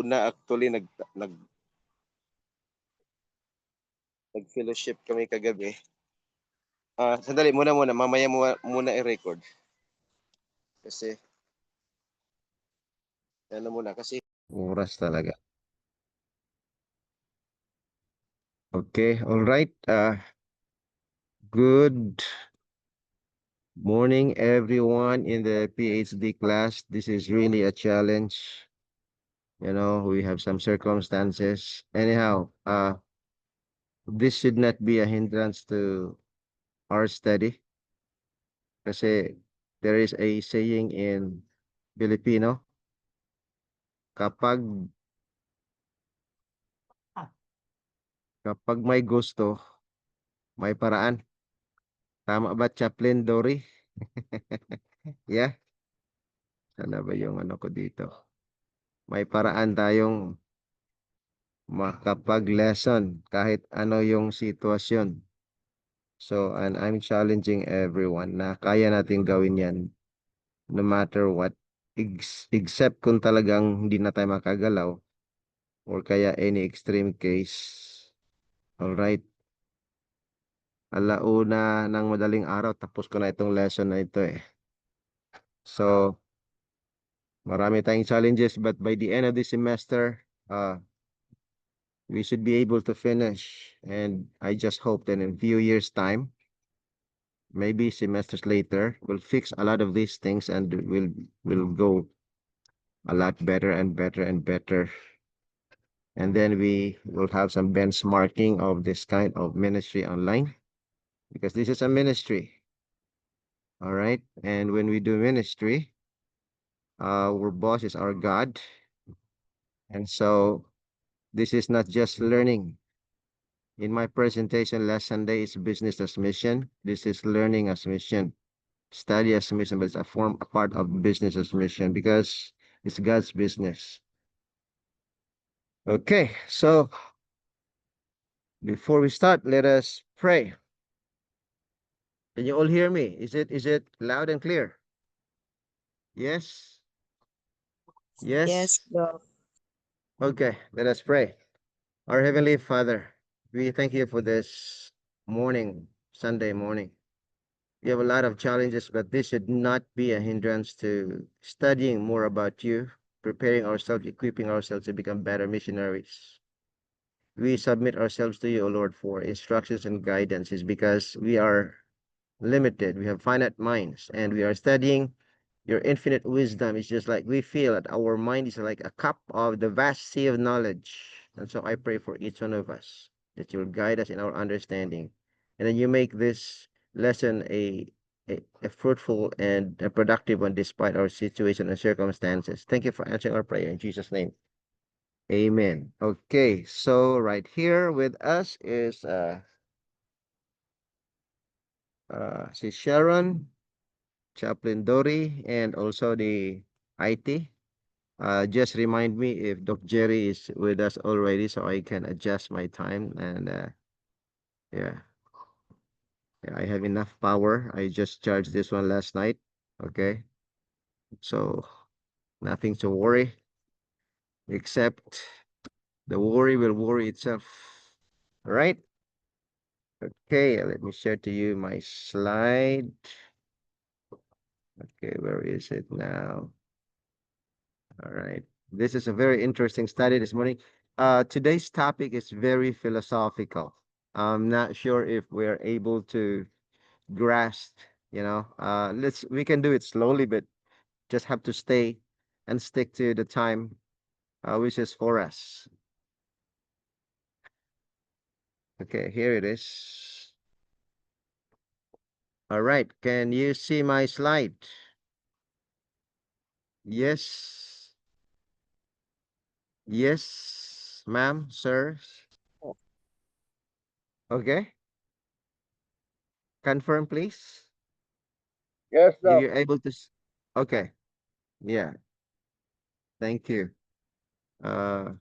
alauna actually nag-fellowship kami kagabi. Sandali muna, mamaya muna i-record. Kasi ano muna kasi oras talaga. Okay, all right. Good morning everyone in the PhD class. This is really a challenge. You know, we have some circumstances. Anyhow, this should not be a hindrance to our study. Kasi there is a saying in Filipino, kapag kapag may gusto, may paraan. Tama ba, Chaplain Dory? Yeah. Sana ba yung ano ko dito? May paraan tayong makapag-lesson kahit ano yung sitwasyon. So, and I'm challenging everyone na kaya natin gawin yan no matter what. Except kung talagang hindi na tayo makagalaw or kaya any extreme case. Alright. Alauna ng madaling araw, tapos ko na itong lesson na ito eh. So, marami tayong challenges, but by the end of the semester, we should be able to finish. And I just hope that in a few years' time, maybe semesters later, we'll fix a lot of these things and we'll go a lot better and better and better. And then we will have some benchmarking of this kind of ministry online, because this is a ministry. All right. And when we do ministry, our boss is our God. And so this is not just learning. In my presentation last Sunday, it's business as mission. This is learning as mission, study as mission, but it's a part of business as mission because it's God's business. Okay, so before we start, let us pray. Can you all hear me? Is it loud and clear? Yes? Yes, Yes? bro. Okay, let us pray. Our Heavenly Father, we thank you for this morning, Sunday morning. We have a lot of challenges, but this should not be a hindrance to studying more about you, preparing ourselves, equipping ourselves to become better missionaries. We submit ourselves to you, O Lord, for instructions and guidance, is because we are limited. We have finite minds, and we are studying your infinite wisdom. It's just like we feel that our mind is like a cup of the vast sea of knowledge. And so I pray for each one of us that you'll guide us in our understanding. And then you make this lesson a fruitful and a productive one despite our situation and circumstances. Thank you for answering our prayer in Jesus' name. Amen. Okay, so right here with us is si Sharon, Chaplain Dory, and also the IT. Just remind me if Doc Jerry is with us already so I can adjust my time. And yeah, I have enough power. I just charged this one last night. Okay, so nothing to worry, except the worry will worry itself. All right. Okay, let me share to you my slide. Okay, where is it now? All right. This is a very interesting study this morning. Today's topic is very philosophical. I'm not sure if we're able to grasp, we can do it slowly, but just have to stay and stick to the time, which is for us. Okay, here it is. All right. Can you see my slide? Yes. Yes, ma'am, sir. Okay. Confirm, please. Yes, If Doc. you're able to. Okay. Yeah. Thank you. Uh,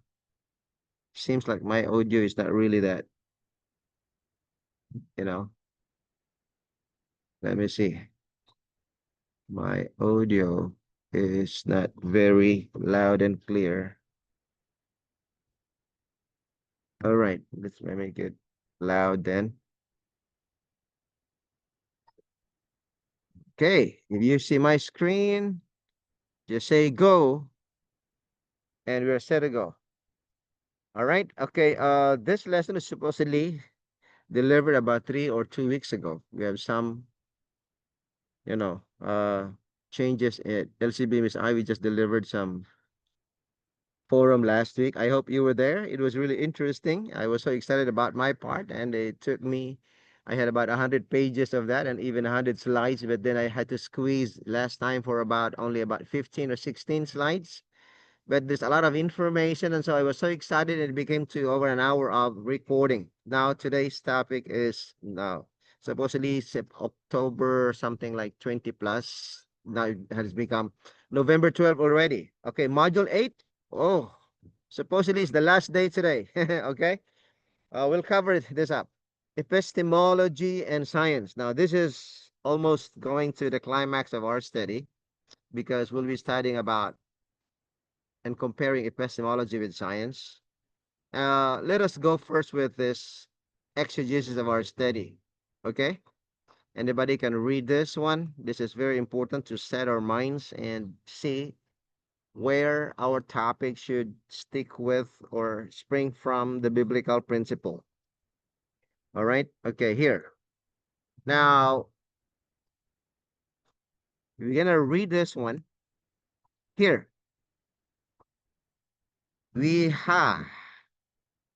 seems like my audio is not really that, you know. Let me see. My audio is not very loud and clear. All right, let's make it loud then. Okay, if you see my screen, just say go, and we're set to go. All right. Okay. This lesson is supposedly delivered about 3 or 2 weeks ago. We have some, you know, changes at LCB Miss I. We just delivered some forum last week. I hope you were there. It was really interesting. I was so excited about my part, and it took me. I had about 100 pages of that, and even 100 slides. But then I had to squeeze last time for only about 15 or 16 slides. But there's a lot of information, and so I was so excited it became to over an hour of recording. Now today's topic is now supposedly October something like 20 plus. Now it has become November 12 already. Okay, module 8. Oh, supposedly it's the last day today. Okay, we'll cover this up. Epistemology and science. Now this is almost going to the climax of our study because we'll be studying about and comparing epistemology with science. Let us go first with this exegesis of our study. Okay? Anybody can read this one. This is very important to set our minds and see where our topic should stick with or spring from the biblical principle. All right? Okay, here. Now, we're going to read this one. Here. We ha.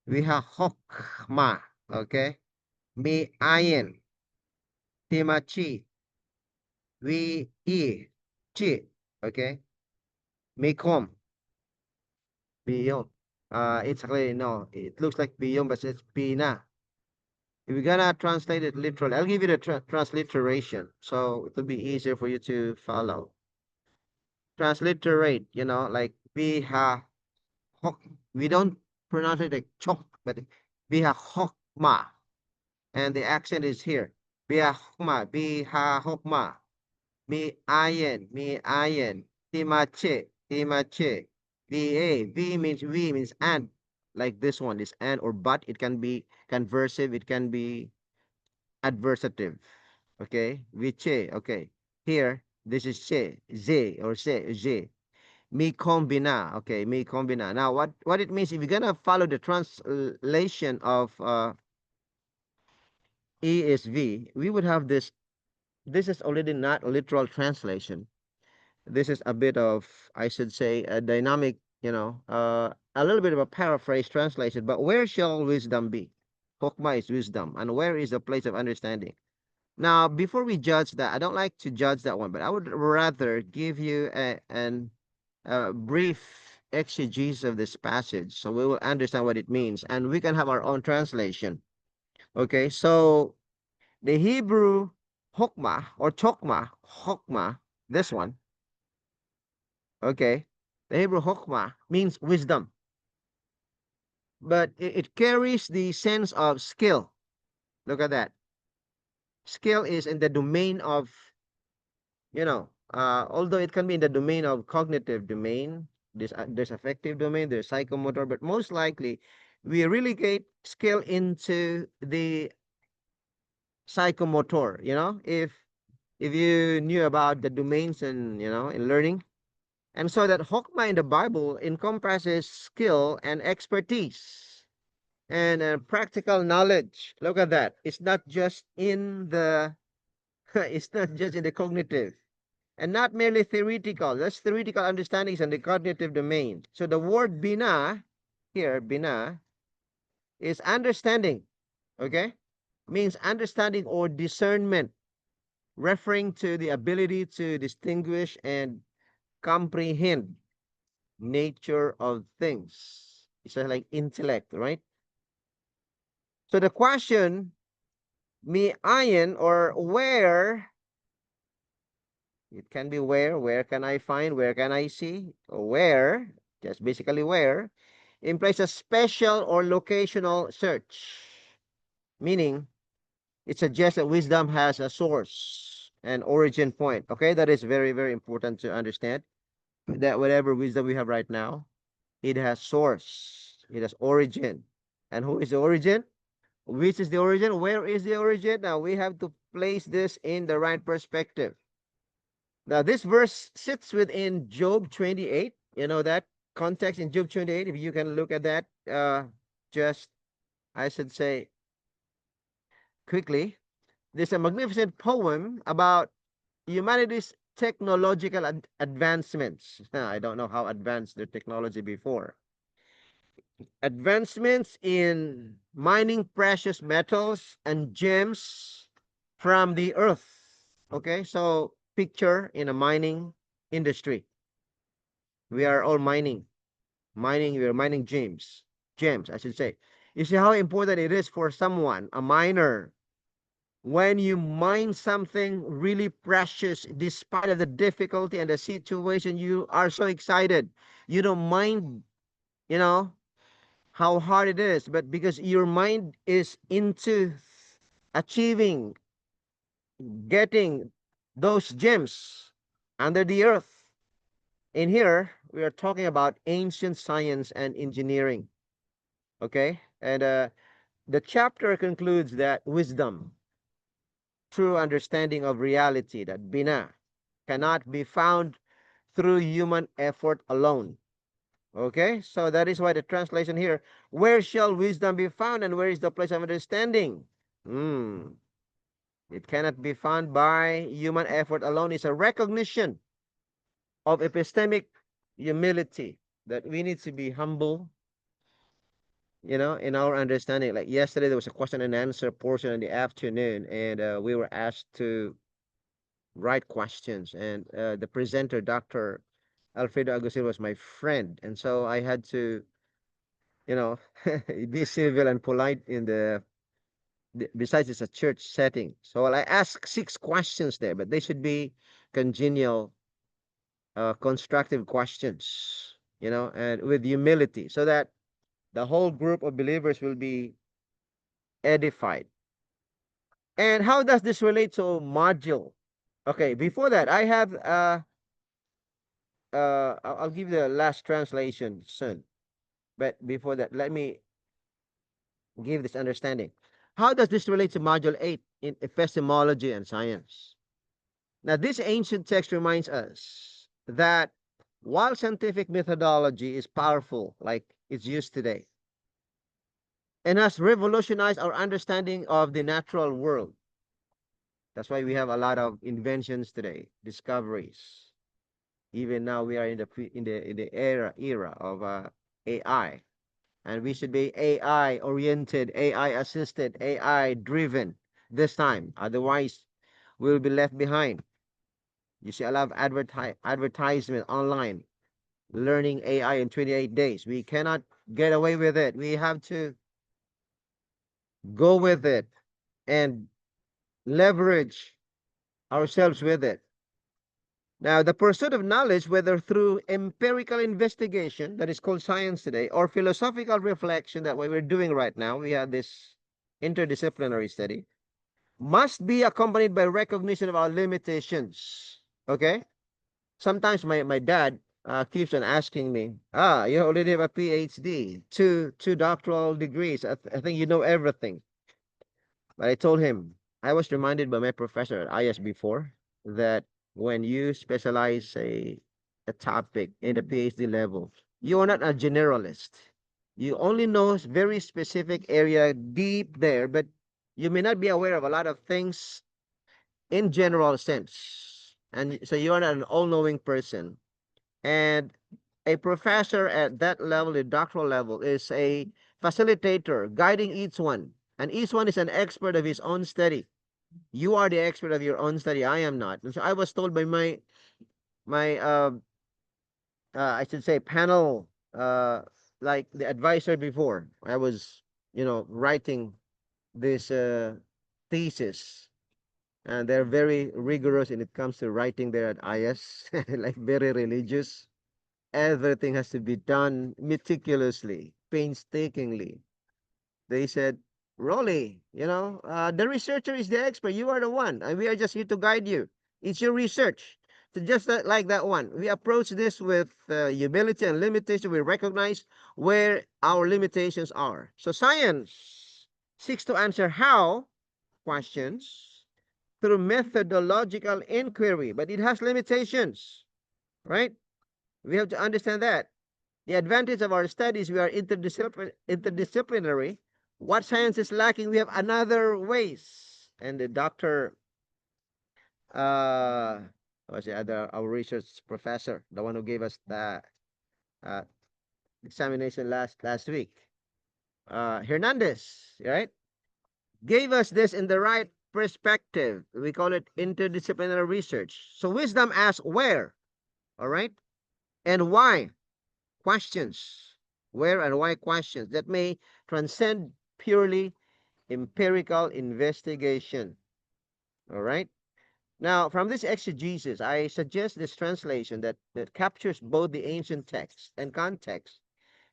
We ha hokma. Okay? Mi ayin. Timachi. We e. Chi. Okay? Maycom, biyom. It's actually, no, it looks like biyom, but it's pina. If you're gonna translate it literally, I'll give you the transliteration, so it will be easier for you to follow. Transliterate, like biha hok. We don't pronounce it like chok, but biha hokma, and the accent is here. Biha hokma, biha hokma. Mi ayen, timache, timache. V means and. Like this one is and or but. It can be conversive, it can be adversative. Okay? Viche, okay. Here, this is che, ze or se, je. Mi combina, okay, mi combina. Now, what it means, if you're gonna follow the translation of ESV, we would have this. This is already not a literal translation. This is a bit of, I should say, a dynamic, a little bit of a paraphrase translation. But where shall wisdom be? Hokmah is wisdom. And where is the place of understanding? Now, before we judge that, I don't like to judge that one, but I would rather give you a brief exegesis of this passage so we will understand what it means and we can have our own translation. Okay, so the Hebrew hokmah or chokmah, hokmah, this one. Okay. The Hebrew Chokhmah means wisdom, but it carries the sense of skill. Look at that. Skill is in the domain of, although it can be in the domain of cognitive domain, there's affective domain, there's psychomotor, but most likely we relegate skill into the psychomotor, if you knew about the domains and, in learning. And so that Hokmah in the Bible encompasses skill and expertise and practical knowledge. Look at that. It's not just in the it's not just in the cognitive and not merely theoretical. That's theoretical understandings in the cognitive domain. So the word bina here, bina, is understanding. Okay? Means understanding or discernment, referring to the ability to distinguish and comprehend nature of things. It's like intellect, right? So the question, me ayin or where, it can be where can I find, where can I see, or where, just basically where, implies a special or locational search, meaning it suggests that wisdom has a source, an origin point. Okay, that is very, very important to understand that whatever wisdom we have right now, it has source, it has origin. And who is the origin? Which is the origin? Where is the origin? Now we have to place this in the right perspective. Now this verse sits within Job 28. You know that context in Job 28. If you can look at that, just I should say quickly. There's a magnificent poem about humanity's technological advancements. I don't know how advanced the technology before. Advancements in mining precious metals and gems from the earth. Okay, so picture in a mining industry. We are all mining, we are mining gems, I should say. You see how important it is for someone, a miner, when you mine something really precious, despite of the difficulty and the situation, you are so excited. You don't mind, you know, how hard it is, but because your mind is into achieving, getting those gems under the earth. In here, we are talking about ancient science and engineering. Okay, and the chapter concludes that wisdom, true understanding of reality, that bina, cannot be found through human effort alone. Okay, so that is why the translation here, where shall wisdom be found and where is the place of understanding? Hmm. It cannot be found by human effort alone. It's a recognition of epistemic humility that we need to be humble, in our understanding. Like yesterday, there was a question and answer portion in the afternoon, and we were asked to write questions. And the presenter, Dr. Alfredo Agustin, was my friend. And so I had to, you know, be civil and polite in besides it's a church setting. So I asked 6 questions there, but they should be congenial, constructive questions, and with humility, so that the whole group of believers will be edified. And how does this relate to module? Okay, before that, I have I'll give the last translation soon. But before that, let me give this understanding. How does this relate to module 8 in epistemology and science? Now, this ancient text reminds us that while scientific methodology is powerful, like it's used today, and has revolutionized our understanding of the natural world, that's why we have a lot of inventions today, discoveries. Even now, we are in the era of AI, and we should be AI oriented, AI assisted, AI driven this time. Otherwise, we'll be left behind. You see a lot of advertisement online, learning AI in 28 days. We cannot get away with it. We have to go with it and leverage ourselves with it. Now, the pursuit of knowledge, whether through empirical investigation, that is called science today, or philosophical reflection, that what we're doing right now, we have this interdisciplinary study, must be accompanied by recognition of our limitations. Okay? Sometimes my dad keeps on asking me, you already have a PhD, two doctoral degrees. I think you know everything. But I told him, I was reminded by my professor at IS before that when you specialize a topic in the PhD level, you are not a generalist. You only know very specific area deep there, but you may not be aware of a lot of things in general sense. And so you are not an all-knowing person. And a professor at that level, the doctoral level, is a facilitator, guiding each one. And each one is an expert of his own study. You are the expert of your own study. I am not. And so I was told by my I should say panel, like the advisor before. I was, writing this thesis, and they're very rigorous when it comes to writing there at IS, like very religious. Everything has to be done meticulously, painstakingly. They said, Rolly, the researcher is the expert. You are the one, and we are just here to guide you. It's your research. So just like that one, we approach this with humility and limitation. We recognize where our limitations are. So science seeks to answer how questions through methodological inquiry, but it has limitations, right? We have to understand that. The advantage of our studies, we are interdisciplinary. What science is lacking, we have another ways. And the doctor, uh, was the other, our research professor, the one who gave us the uh, examination last week, Hernandez, right? Gave us this in the right perspective. We call it interdisciplinary research. So wisdom asks where, all right, and why questions. Where and why questions that may transcend purely empirical investigation. All right. Now, from this exegesis, I suggest this translation that captures both the ancient text and context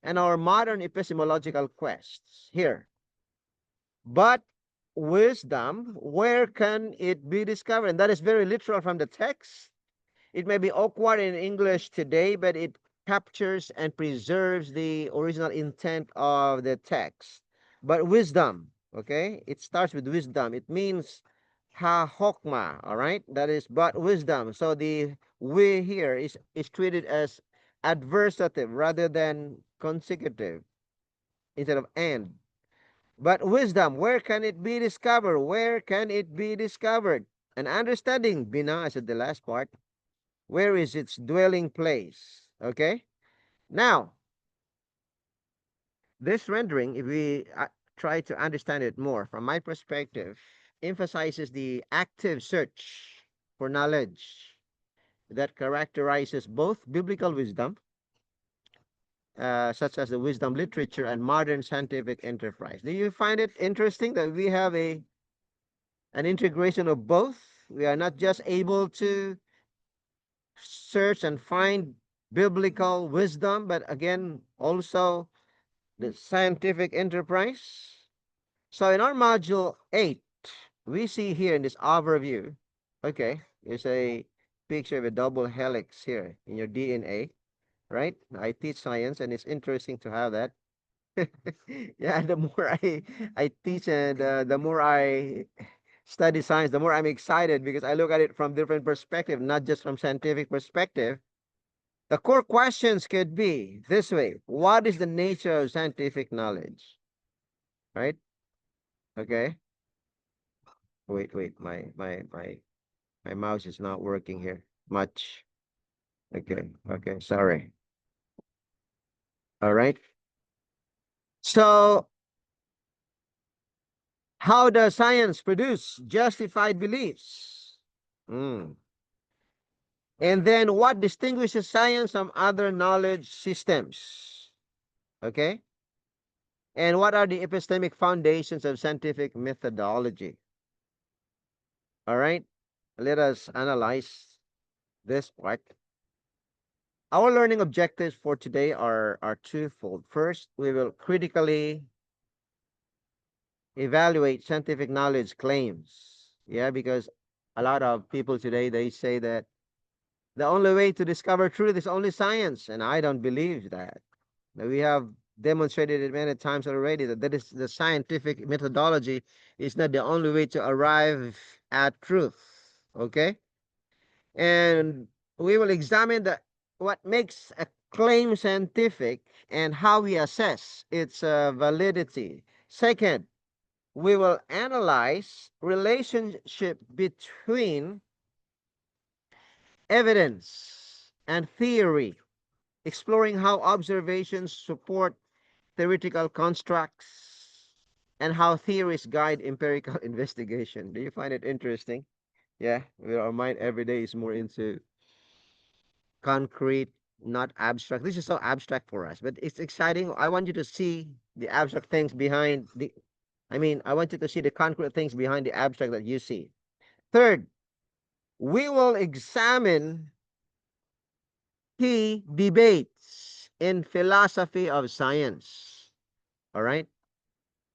and our modern epistemological quests. Here, but wisdom, where can it be discovered? And that is very literal from the text. It may be awkward in English today, but it captures and preserves the original intent of the text. But wisdom, okay? It starts with wisdom. It means ha hokma, all right? That is but wisdom. So the we here is treated as adversative rather than consecutive instead of and. But wisdom, where can it be discovered? Where can it be discovered? And understanding, bina, I said the last part, where is its dwelling place? Okay. Now, this rendering, if we try to understand it more from my perspective, emphasizes the active search for knowledge that characterizes both biblical wisdom, such as the wisdom literature, and modern scientific enterprise. Do you find it interesting that we have an integration of both? We are not just able to search and find biblical wisdom, but again, also the scientific enterprise. So in our module 8, we see here in this overview, okay, there's a picture of a double helix here in your DNA, right? I teach science and it's interesting to have that. Yeah, the more I teach and the more I study science, the more I'm excited because I look at it from different perspective, not just from scientific perspective. The core questions could be this way: what is the nature of scientific knowledge? Right? Okay. Wait. My mouse is not working here much. Okay. Sorry. All right. So, how does science produce justified beliefs? Mm. And then, what distinguishes science from other knowledge systems? Okay. And what are the epistemic foundations of scientific methodology? All right. Let us analyze this part. Our learning objectives for today are twofold. First, we will critically evaluate scientific knowledge claims. Yeah, because a lot of people today they say that the only way to discover truth is only science, and I don't believe that. Now, we have demonstrated it many times already that is the scientific methodology is not the only way to arrive at truth. Okay? And we will examine what makes a claim scientific and how we assess its validity. Second, we will analyze relationship between evidence and theory, exploring how observations support theoretical constructs and how theories guide empirical investigation. Do you find it interesting? Yeah, our mind every day is more into concrete, not abstract. This is so abstract for us, but it's exciting. I want you to see the abstract things behind the, I mean, I want you to see the concrete things behind the abstract that you see. Third, we will examine key debates in philosophy of science. All right.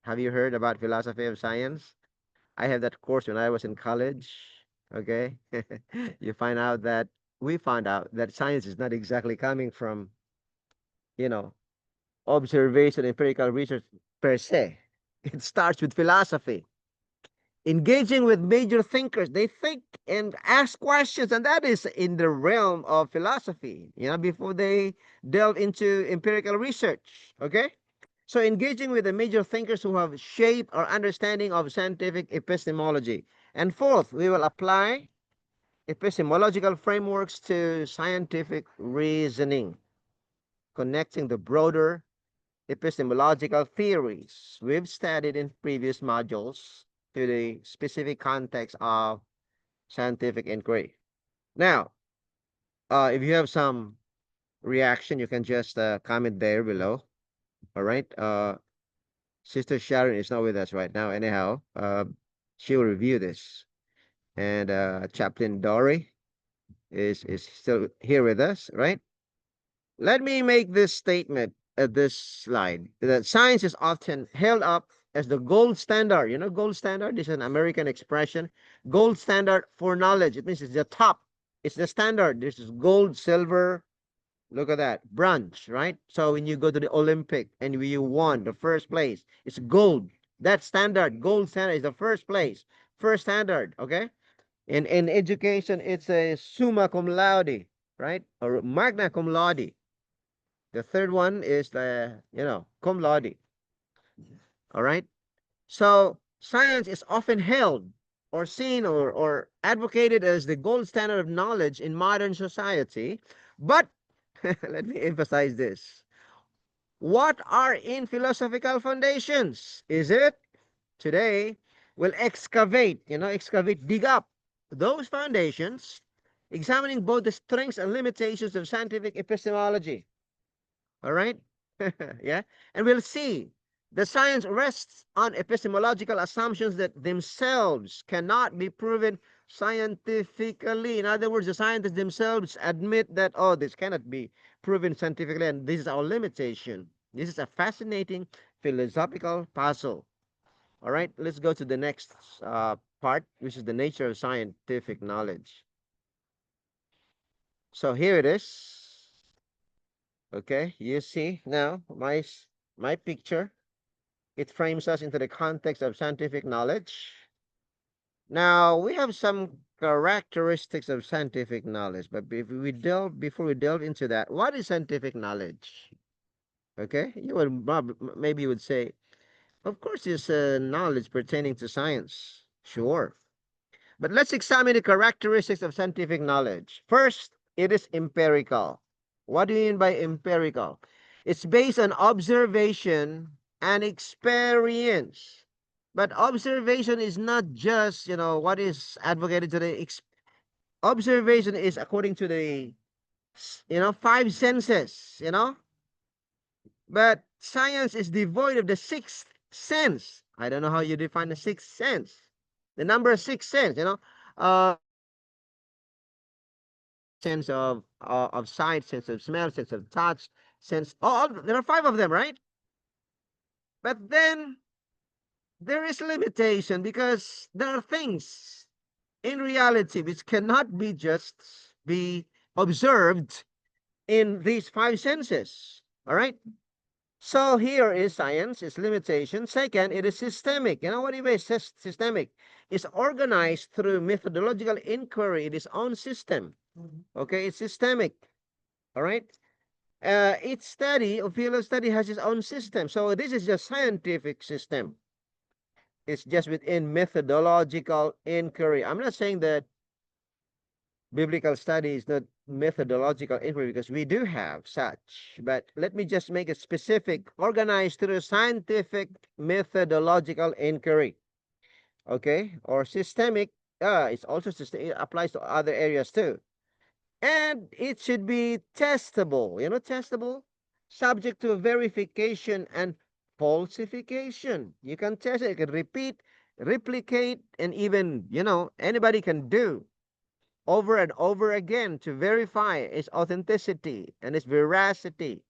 Have you heard about philosophy of science? I had that course when I was in college. Okay. You find out that we found out that science is not exactly coming from, you know, observation, empirical research per se. It starts with philosophy. Engaging with major thinkers, they think and ask questions, and that is in the realm of philosophy, before they delve into empirical research. Okay? So, engaging with the major thinkers who have shaped our understanding of scientific epistemology. And fourth, we will apply epistemological frameworks to scientific reasoning, connecting the broader epistemological theories we've studied in previous modules to the specific context of scientific inquiry. Now, if you have some reaction, you can just comment there below. All right. Sister Sharon is not with us right now. Anyhow, she will review this. And Chaplain Dory is still here with us, right? Let me make this statement at this slide that science is often held up as the gold standard. Gold standard is an American expression. Gold standard for knowledge. It means it's the top. It's the standard. This is gold, silver. Look at that. Bronze, right? So when you go to the Olympic and you won the first place, it's gold. That standard, gold standard is the first place. First standard, okay? In education, it's a summa cum laude, right? Or magna cum laude. The third one is the, cum laude. All right. So science is often held or seen or advocated as the gold standard of knowledge in modern society. But let me emphasize this. What are in philosophical foundations? Is it today? We'll excavate, dig up those foundations, examining both the strengths and limitations of scientific epistemology. All right? Yeah. And we'll see the science rests on epistemological assumptions that themselves cannot be proven scientifically. In other words, the scientists themselves admit that, oh, this cannot be proven scientifically, and this is our limitation. This is a fascinating philosophical puzzle. All right, let's go to the next part, which is the nature of scientific knowledge. So here it is. Okay, you see now my picture. It frames us into the context of scientific knowledge. Now we have some characteristics of scientific knowledge, but before we delve into that, what is scientific knowledge? Okay, maybe you would say, of course, it's knowledge pertaining to science. Sure, but let's examine the characteristics of scientific knowledge. First, it is empirical. What do you mean by empirical? It's based on observation and experience. But observation is not just, what is advocated today. Observation is according to the, five senses. But science is devoid of the sixth sense. I don't know how you define the sixth sense. The number sixth sense. Sense of sight, sense of smell, sense of touch, sense. Oh, there are five of them, right? But then there is limitation because there are things in reality which cannot be just be observed in these five senses. All right. So here is science, its limitation. Second, it is systemic. What do you mean systemic? It's organized through methodological inquiry in its own system. Okay, it's systemic. All right. Each study or field of study has its own system. So this is just scientific system. It's just within methodological inquiry. I'm not saying that biblical study is not methodological inquiry because we do have such. But let me just make it specific, organized through scientific methodological inquiry. Okay, or systemic. It's also it applies to other areas too. And it should be testable, testable, subject to verification and falsification. You can test it, you can repeat, replicate, and even, anybody can do over and over again to verify its authenticity and its veracity.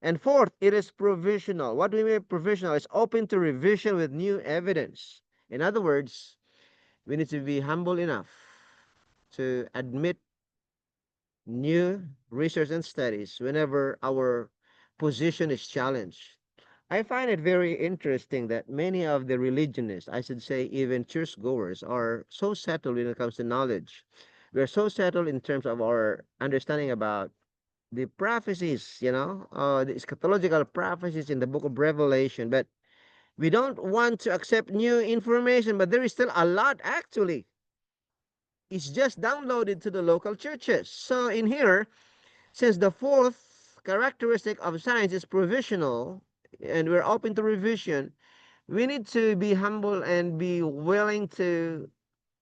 And fourth, it is provisional. What do we mean provisional? It's open to revision with new evidence. In other words, we need to be humble enough to admit new research and studies whenever our position is challenged. I find it very interesting that many of the religionists, I should say even churchgoers, are so settled when it comes to knowledge. We're so settled in terms of our understanding about the prophecies, the eschatological prophecies in the book of Revelation, but we don't want to accept new information, but there is still a lot actually. It's just downloaded to the local churches. So in here, since the fourth characteristic of science is provisional and we're open to revision, we need to be humble and be willing to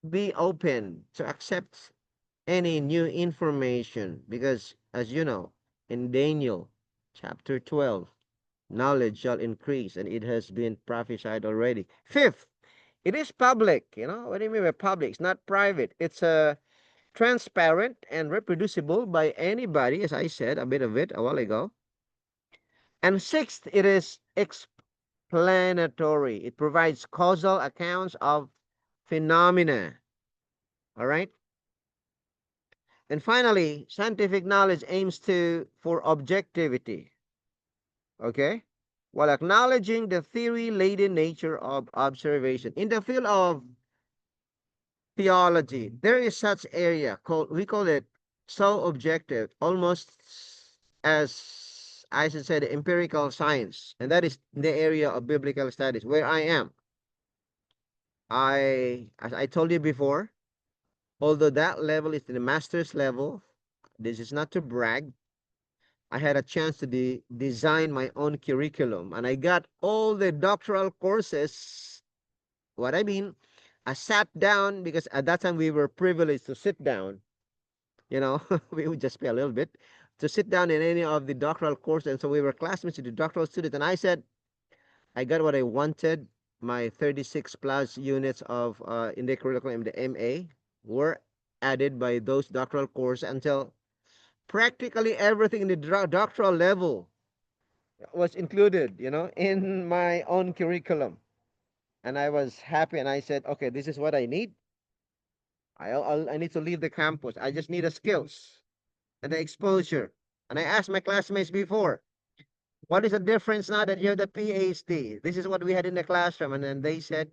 be open to accept any new information because, as you know, in Daniel chapter 12, knowledge shall increase, and it has been prophesied already. Fifth, it is public. What do you mean by public? It's not private. It's transparent and reproducible by anybody, as I said a bit of it a while ago. And sixth, it is explanatory. It provides causal accounts of phenomena. All right. And finally, scientific knowledge aims to for objectivity. Okay. While acknowledging the theory-laden nature of observation. In the field of theology, there is such area called we call it so objective, almost as I should say the empirical science, and that is the area of biblical studies where I am. As I told you before, although that level is the master's level, this is not to brag. I had a chance to design my own curriculum, and I got all the doctoral courses. What I mean, I sat down because at that time we were privileged to sit down. We would just pay a little bit to sit down in any of the doctoral courses, and so we were classmates with the doctoral students. And I said, I got what I wanted. My 36 plus units of in the curriculum, the MA, were added by those doctoral courses until practically everything in the doctoral level was included, in my own curriculum. And I was happy, and I said, okay, this is what I need. I need to leave the campus. I just need the skills and the exposure. And I asked my classmates before, what is the difference now that you have the PhD? This is what we had in the classroom. And then they said,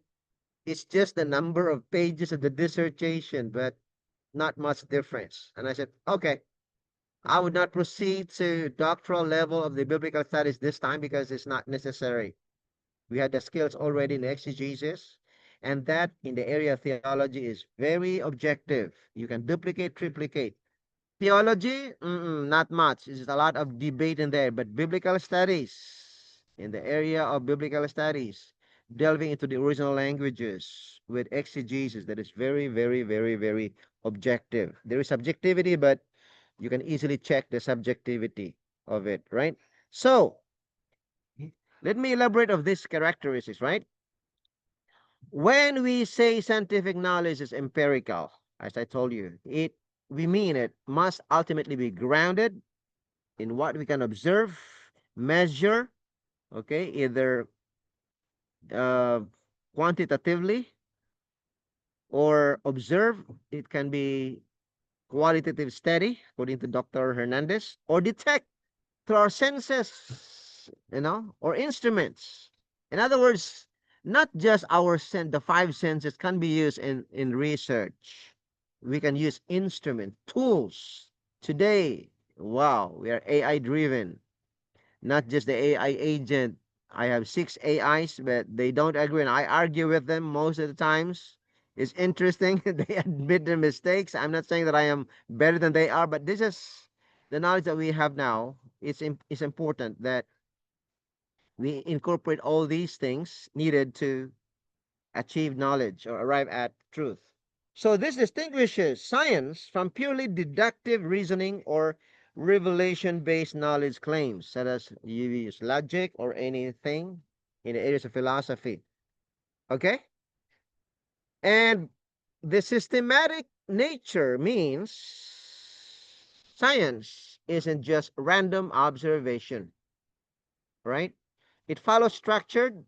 it's just the number of pages of the dissertation, but not much difference. And I said, okay, I would not proceed to doctoral level of the biblical studies this time because it's not necessary. We had the skills already in exegesis, and that in the area of theology is very objective. You can duplicate, triplicate. Theology, not much. There's a lot of debate in there, but biblical studies, in the area of biblical studies, delving into the original languages with exegesis, that is very, very, very, very objective. There is subjectivity, but you can easily check the subjectivity of it, right? So, let me elaborate of these characteristics, right? When we say scientific knowledge is empirical, as I told you, we mean it must ultimately be grounded in what we can observe, measure, okay, either uh, quantitatively or observe. It can be qualitative study, according to Dr. Hernandez, or detect through our senses, or instruments. In other words, not just the five senses can be used in research. We can use instrument tools. Today, wow, we are AI driven, not just the AI agent. I have six AIs, but they don't agree, and I argue with them most of the times. It's interesting. They admit their mistakes. I'm not saying that I am better than they are, but this is the knowledge that we have now. It's important that we incorporate all these things needed to achieve knowledge or arrive at truth. So this distinguishes science from purely deductive reasoning or revelation-based knowledge claims, such as you use logic or anything in the areas of philosophy. Okay? And the systematic nature means science isn't just random observation, right? It follows structured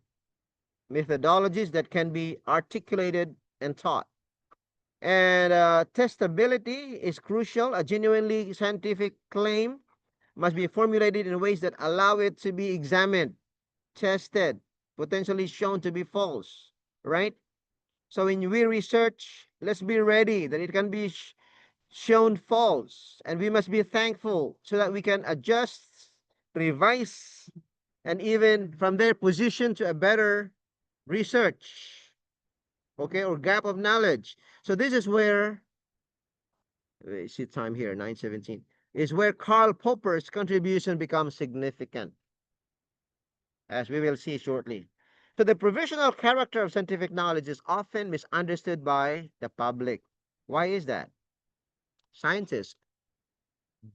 methodologies that can be articulated and taught. And testability is crucial. A genuinely scientific claim must be formulated in ways that allow it to be examined, tested, potentially shown to be false, right? So when we research, let's be ready that it can be shown false, and we must be thankful so that we can adjust, revise, and even from their position to a better research, okay, or gap of knowledge. So this is where, see time here, 9:17, is where Karl Popper's contribution becomes significant, as we will see shortly. So the provisional character of scientific knowledge is often misunderstood by the public. Why is that? Scientists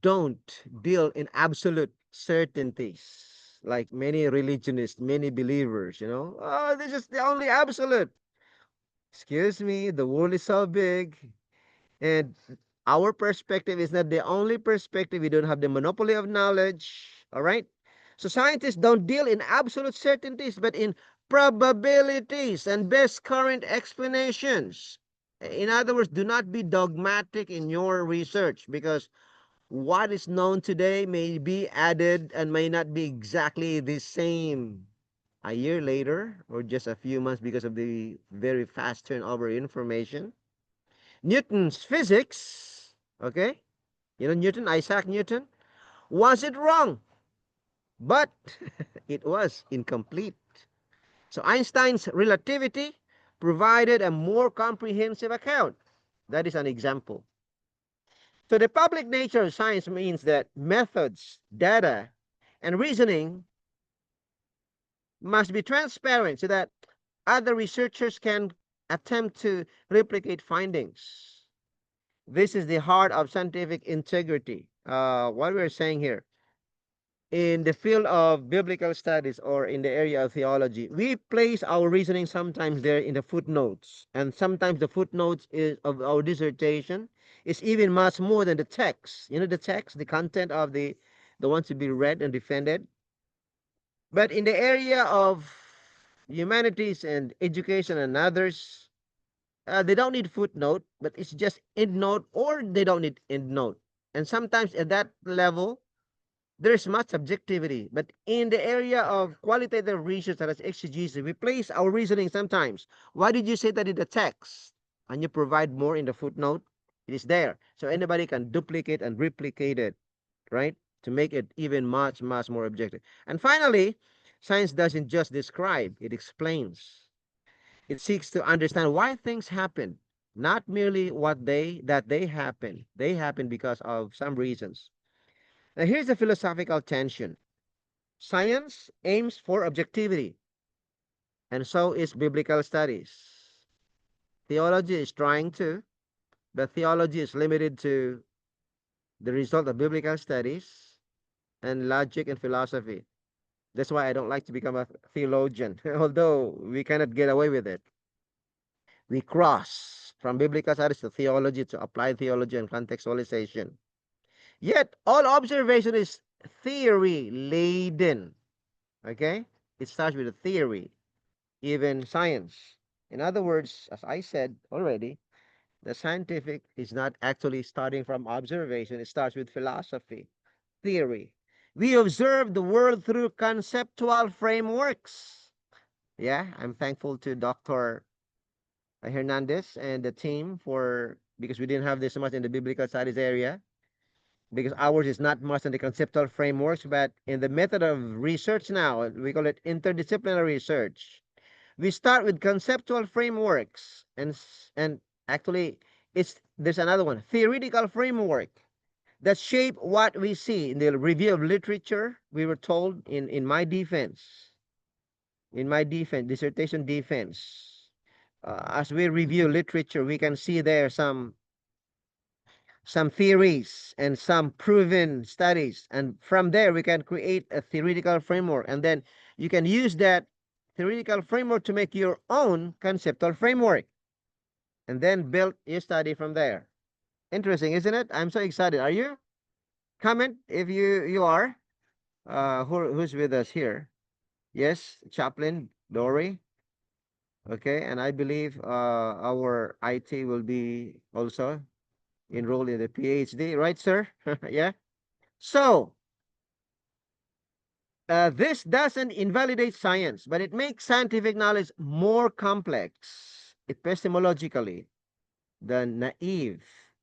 don't deal in absolute certainties like many religionists, many believers, oh, this is the only absolute. Excuse me, the world is so big, and our perspective is not the only perspective. We don't have the monopoly of knowledge. All right. So scientists don't deal in absolute certainties, but in probabilities and best current explanations. In other words, do not be dogmatic in your research, because what is known today may be added and may not be exactly the same a year later or just a few months because of the very fast turnover information. Newton's physics, okay? Newton, Isaac Newton, was it wrong? But it was incomplete. So Einstein's relativity provided a more comprehensive account. That is an example. So the public nature of science means that methods, data, and reasoning must be transparent so that other researchers can attempt to replicate findings. This is the heart of scientific integrity. What we're saying here, in the field of biblical studies or in the area of theology, we place our reasoning sometimes there in the footnotes, and sometimes the footnotes is of our dissertation is even much more than the text. The text, the content of the ones to be read and defended. But in the area of humanities and education and others, they don't need footnote, but it's just endnote, or they don't need endnote. And sometimes at that level, there's much subjectivity. But in the area of qualitative research, such as exegesis, we place our reasoning sometimes. Why did you say that in the text? And you provide more in the footnote. It is there. So anybody can duplicate and replicate it, right? To make it even much, much more objective. And finally, science doesn't just describe, it explains. It seeks to understand why things happen, not merely that they happen. They happen because of some reasons. Now here's the philosophical tension. Science aims for objectivity, and so is biblical studies. Theology is trying to, but theology is limited to the result of biblical studies and logic and philosophy. That's why I don't like to become a theologian, although we cannot get away with it. We cross from biblical studies to theology, to applied theology and contextualization. Yet, all observation is theory laden. Okay? It starts with a theory, even science. In other words, as I said already, the scientific is not actually starting from observation, it starts with philosophy, theory. We observe the world through conceptual frameworks. Yeah, I'm thankful to Dr. Hernandez and the team for, because we didn't have this much in the biblical studies area, because ours is not much in the conceptual frameworks, but in the method of research now, we call it interdisciplinary research. We start with conceptual frameworks, and actually there's another one, theoretical framework, that shape what we see. In the review of literature, we were told in my dissertation defense, as we review literature, we can see there some theories and some proven studies, and from there we can create a theoretical framework, and then you can use that theoretical framework to make your own conceptual framework, and then build your study from there. Interesting, isn't it? I'm so excited. Are you? Comment if you are. Who's with us here? Yes, Chaplain Dory. Okay, and I believe our IT will be also enrolled in the PhD, right, sir? Yeah. So, this doesn't invalidate science, but it makes scientific knowledge more complex epistemologically than naive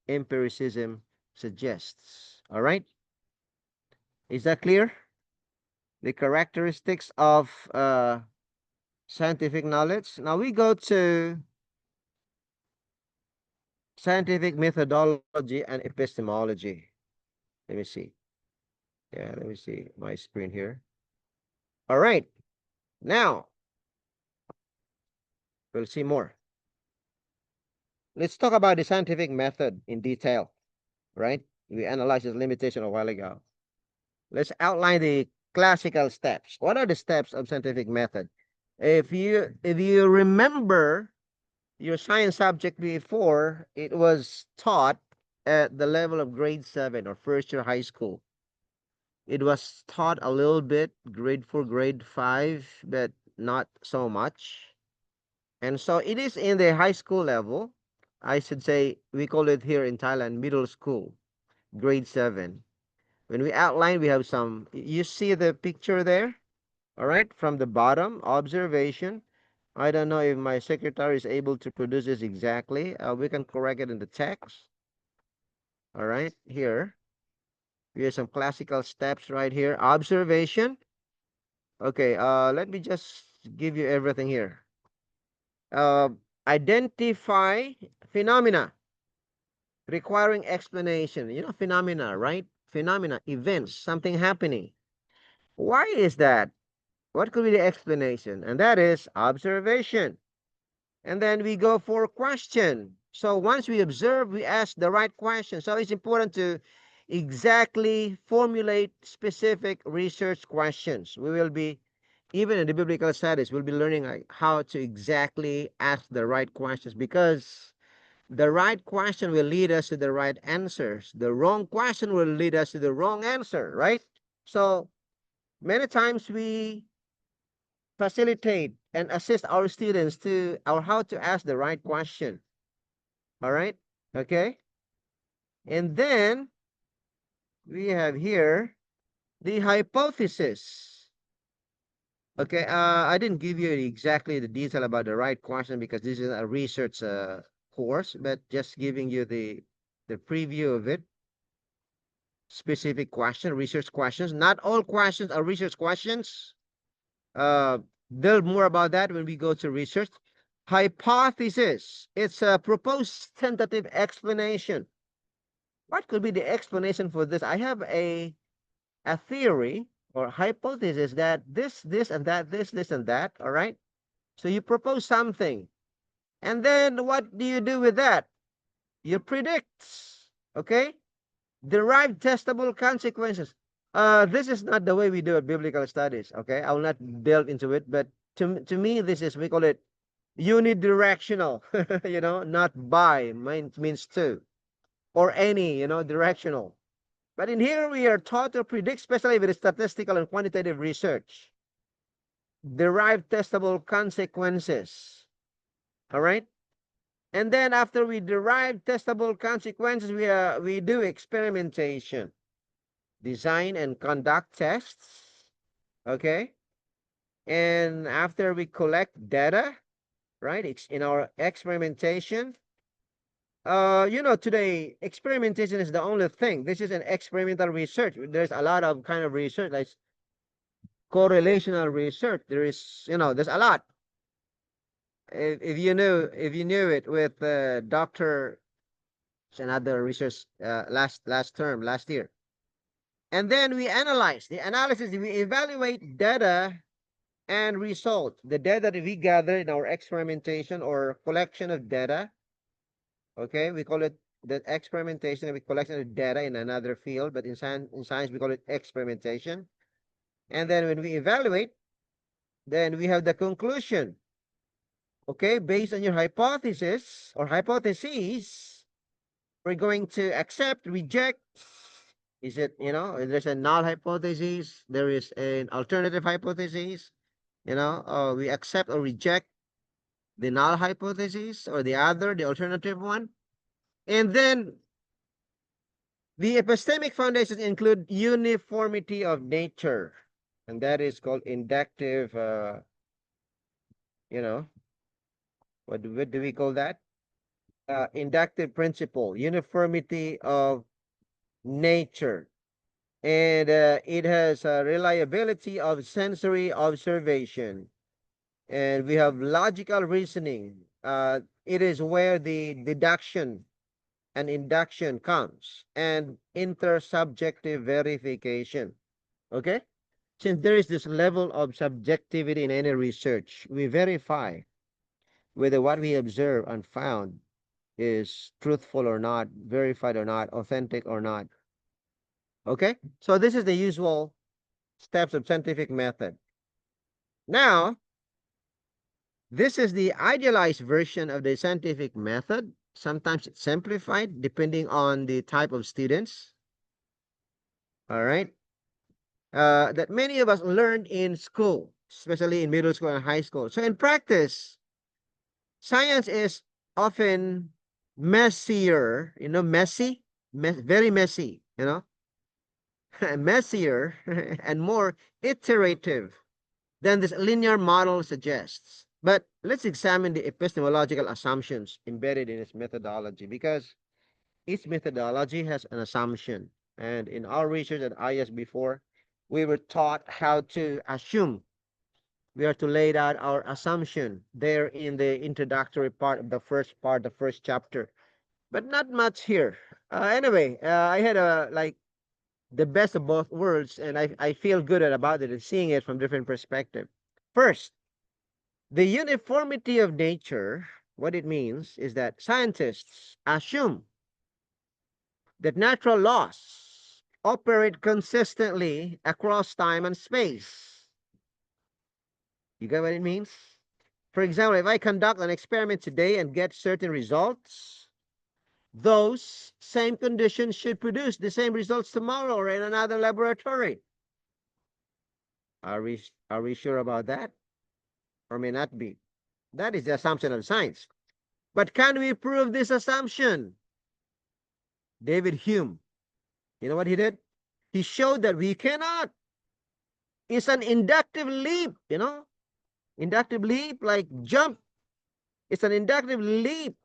empiricism suggests. All right? Is that clear? The characteristics of scientific knowledge. Now we go to scientific methodology and epistemology. Let me see. Yeah, let me see my screen here. All right. Now we'll see more. Let's talk about the scientific method in detail, right? We analyzed its limitation a while ago. Let's outline the classical steps. What are the steps of scientific method? If you remember your science subject before, it was taught at the level of grade 7 or first year high school. It was taught a little bit, grade 4, grade 5, but not so much. And so it is in the high school level. I should say, we call it here in Thailand middle school, grade 7. When we outline, we have some, you see the picture there? All right, from the bottom, observation. I don't know if my secretary is able to produce this exactly. We can correct it in the text. All right, here. Here's some classical steps right here. Observation. Okay, let me just give you everything here. Uh, Identify phenomena requiring explanation. You know, phenomena, right? Phenomena, events, something happening. Why is that? What could be the explanation? And that is observation. And then we go for question. So once we observe, we ask the right question. So it's important to exactly formulate specific research questions. We will be, even in the biblical studies, we'll be learning like how to exactly ask the right questions, because the right question will lead us to the right answers. The wrong question will lead us to the wrong answer, right? So many times we facilitate and assist our students to or how to ask the right question. All right. Okay. And then we have here the hypothesis. Okay. I didn't give you exactly the detail about the right question because this is a research course, but just giving you the preview of it. Specific question, research questions. Not all questions are research questions. Uh, Delve more about that when we go to research. Hypothesis. It's a proposed tentative explanation. What could be the explanation for this? I have a theory or hypothesis that this, and that, this, and that. All right. So you propose something, and then what do you do with that? You predict. Okay. Derived testable consequences. This is not the way we do it biblical studies. Okay. I will not delve into it, but to me, this is, we call it unidirectional, not by means to, or any, directional. But in here, we are taught to predict, especially with statistical and quantitative research, derive testable consequences. All right. And then after we derive testable consequences, we do experimentation, design and conduct tests. Okay. And after we collect data, right, it's in our experimentation. Today experimentation is the only thing. This is an experimental research. There's a lot of kind of research, like correlational research. There is, there's a lot. If you knew it with Doctor another research last year, and then we analyze the analysis. We evaluate data and result. The data that we gather in our experimentation or collection of data. Okay, we call it the experimentation with collection of data in another field, but in science we call it experimentation. And then when we evaluate, then we have the conclusion. Okay, based on your hypothesis or hypotheses, we're going to accept, reject. Is it, there's a null hypothesis, there is an alternative hypothesis, we accept or reject. the null hypothesis, or the alternative one. And then the epistemic foundations include uniformity of nature, and that is called inductive, you know, what do we call that? Inductive principle, uniformity of nature. And it has reliability of sensory observation. And we have logical reasoning. It is where the deduction and induction comes, and intersubjective verification. Okay? Since there is this level of subjectivity in any research, we verify whether what we observe and found is truthful or not, verified or not, authentic or not. Okay? So this is the usual steps of scientific method. Now, this is the idealized version of the scientific method. Sometimes it's simplified depending on the type of students. All right. That many of us learned in school, especially in middle school and high school. So in practice, science is often messier, very messy, messier and more iterative than this linear model suggests. But let's examine the epistemological assumptions embedded in its methodology, because each methodology has an assumption. And in our research at IS before, we were taught how to assume. We are to lay out our assumption there in the introductory part of the first chapter. But not much here. Anyway, I had the best of both worlds, and I feel good about it and seeing it from different perspective. First, the uniformity of nature, what it means is that scientists assume that natural laws operate consistently across time and space. You get what it means? For example, if I conduct an experiment today and get certain results, those same conditions should produce the same results tomorrow or in another laboratory. Are we sure about that? Or may not be. That is the assumption of science. But can we prove this assumption? David Hume, you know what he did? He showed that we cannot. It's an inductive leap. Inductive leap, like jump. It's an inductive leap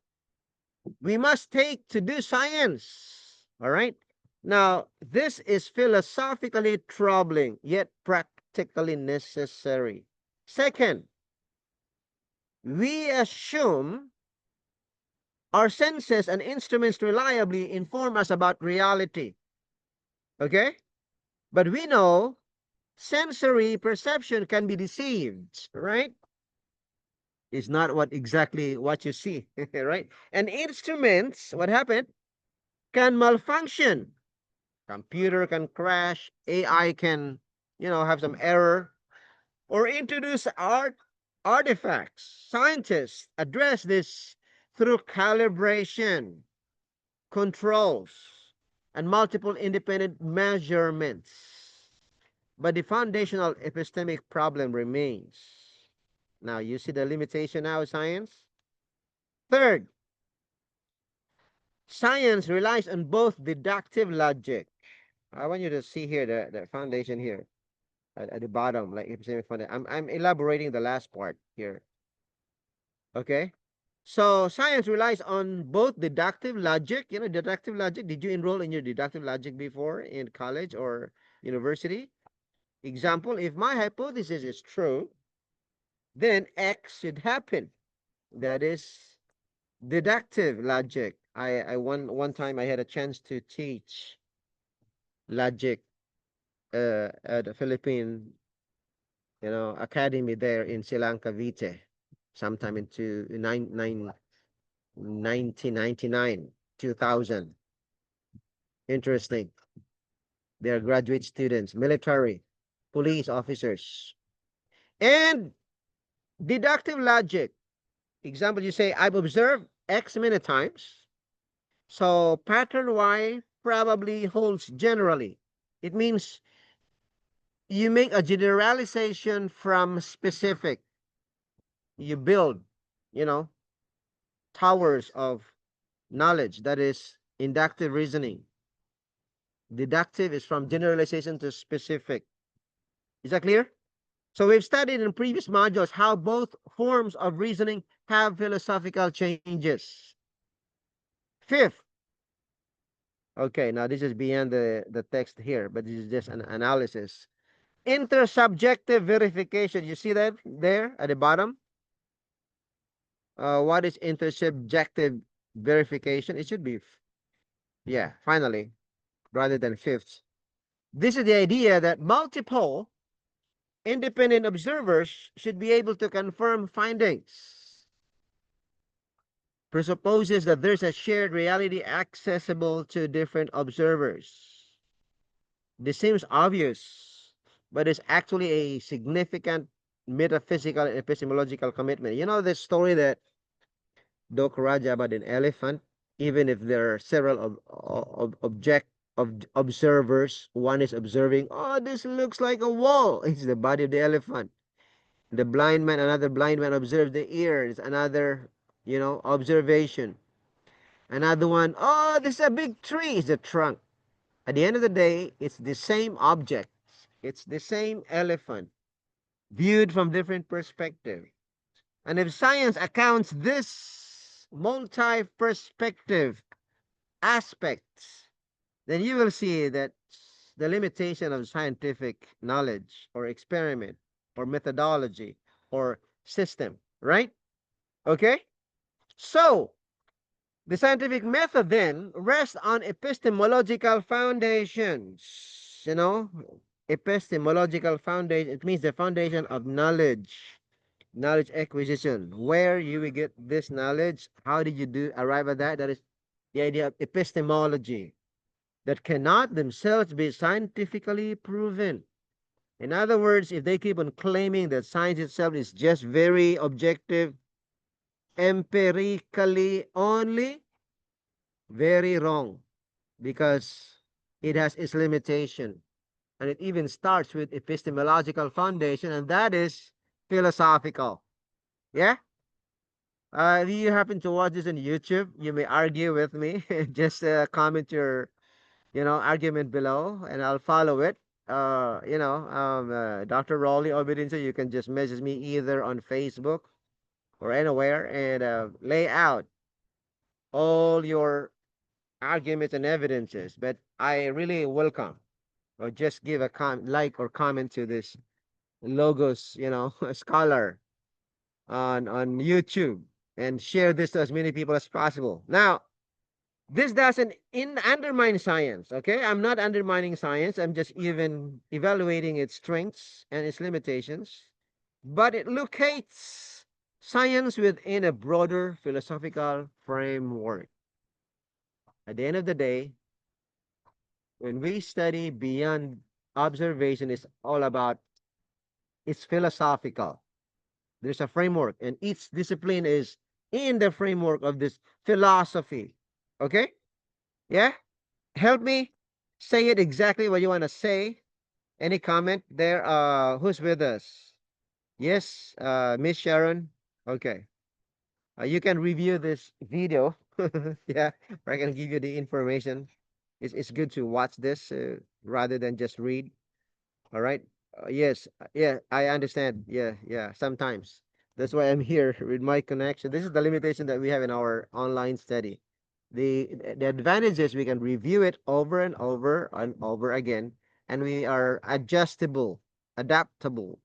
we must take to do science. All right. Now, this is philosophically troubling, yet practically necessary. Second, we assume our senses and instruments reliably inform us about reality. Okay? But we know sensory perception can be deceived, right? It's not exactly what you see, right? And instruments, what happened, can malfunction. Computer can crash, AI can, have some error, or introduce artifacts. Scientists address this through calibration, controls, and multiple independent measurements. But the foundational epistemic problem remains. Now, you see the limitation now of science? Third, science relies on both deductive logic. I want you to see here the foundation here at the bottom, like epistemic foundation. I'm elaborating the last part here. Okay? So science relies on both deductive logic. Deductive logic. Did you enroll in your deductive logic before in college or university? Example, if my hypothesis is true, then X should happen. That is deductive logic. I one time I had a chance to teach logic at the Philippine academy there in Silang Cavite sometime into 1999, 2000. Interesting. They are graduate students, military, police officers. And deductive logic. Example, you say, I've observed X many times. So pattern Y probably holds generally. It means you make a generalization from specific. You build. you know, towers of knowledge. That is inductive reasoning. Deductive is from generalization to specific. Is that clear? So we've studied in previous modules how both forms of reasoning have philosophical changes. Fifth, okay, now this is beyond the text here, but this is just an analysis. Intersubjective verification. You see that there at the bottom? What is intersubjective verification? It should be, yeah, finally, rather than fifth. This is the idea that multiple independent observers should be able to confirm findings. Presupposes that there's a shared reality accessible to different observers. This seems obvious, but it's actually a significant metaphysical and epistemological commitment. You know the story that Dokaraja about an elephant, even if there are several observers, one is observing, oh, this looks like a wall. It's the body of the elephant. The blind man, another blind man observes the ears, another, observation. Another one, oh, this is a big tree, it's the trunk. At the end of the day, it's the same object. It's the same elephant viewed from different perspectives. And if science accounts this multi-perspective aspects, then you will see that the limitation of scientific knowledge or experiment or methodology or system, right? Okay? So, the scientific method then rests on epistemological foundations. Epistemological foundation, it means the foundation of knowledge acquisition. Where you will get this knowledge, how did you arrive at that? That is the idea of epistemology that cannot themselves be scientifically proven. In other words, if they keep on claiming that science itself is just very objective, empirically only, very wrong, because it has its limitation. And it even starts with epistemological foundation, and that is philosophical. Yeah? If you happen to watch this on YouTube, you may argue with me. Just comment your, argument below, and I'll follow it. Dr. Raleigh Obedience, you can just message me either on Facebook or anywhere and lay out all your arguments and evidences. But I really welcome or just give a like or comment to this logos, scholar on YouTube and share this to as many people as possible. Now, this doesn't undermine science, okay? I'm not undermining science. I'm just even evaluating its strengths and its limitations. But it locates science within a broader philosophical framework. At the end of the day, when we study beyond observation, it's all about, it's philosophical. There's a framework, and each discipline is in the framework of this philosophy. Okay? Yeah? Help me say it exactly what you want to say. Any comment there? Who's with us? Yes, Miss Sharon. Okay. You can review this video. Yeah, I can give you the information. It's good to watch this rather than just read. All right. Yes. Yeah, I understand. Yeah, yeah. Sometimes that's why I'm here with my connection. This is the limitation that we have in our online study. The advantage is we can review it over and over again, and we are adjustable, adaptable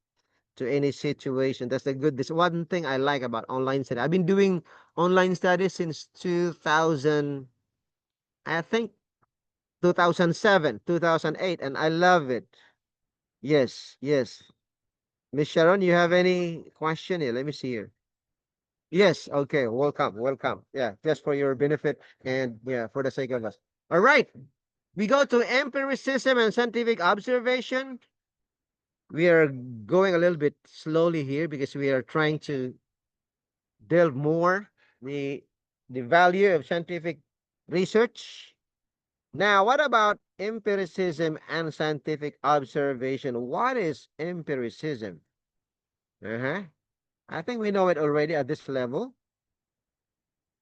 to any situation. That's the good. This one thing I like about online study. I've been doing online studies since 2000, I think 2007, 2008, and I love it. Yes, yes. Miss Sharon, you have any question here? Let me see here. Yes, okay. Welcome, welcome. Yeah, just for your benefit and yeah, for the sake of us. All right. We go to empiricism and scientific observation. We are going a little bit slowly here because we are trying to delve more the the value of scientific research. Now, what about empiricism and scientific observation? What is empiricism? Uh-huh. I think we know it already at this level.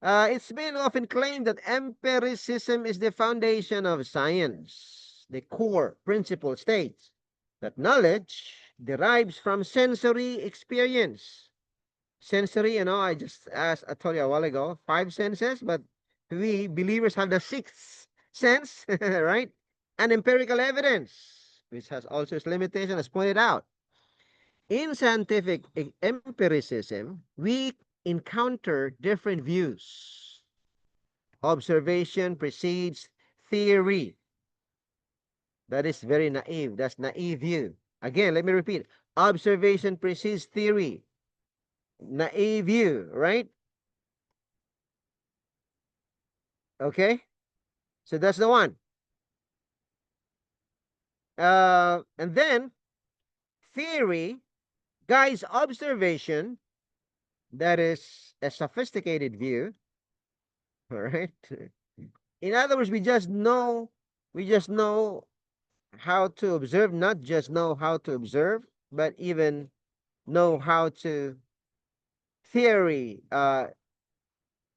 It's been often claimed that empiricism is the foundation of science. The core principle states that knowledge derives from sensory experience. Sensory, I just asked, I told you a while ago, five senses, but we believers have the sixth sense, right? And empirical evidence, which has also its limitation, as pointed out. In scientific empiricism, we encounter different views. Observation precedes theory. That is very naive. That's naive view. Again, let me repeat. Observation precedes theory. Naive view, right? Okay? So that's the one. And then theory guides observation. That is a sophisticated view. All right. In other words, we just know how to observe, not just know how to observe, but even know how to theory,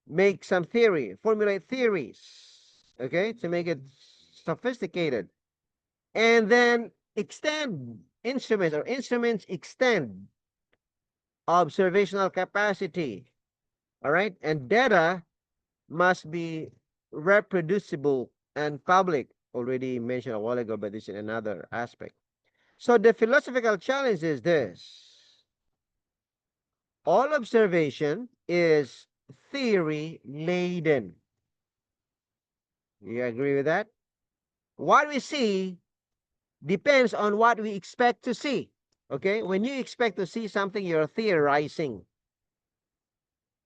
make some theory, formulate theories, okay, to make it sophisticated, and then extend instruments, or instruments extend observational capacity, all right, and data must be reproducible and public. Already mentioned a while ago, but this is another aspect. So the philosophical challenge is this: all observation is theory laden. You agree with that? What we see depends on what we expect to see. Okay? When you expect to see something, you're theorizing.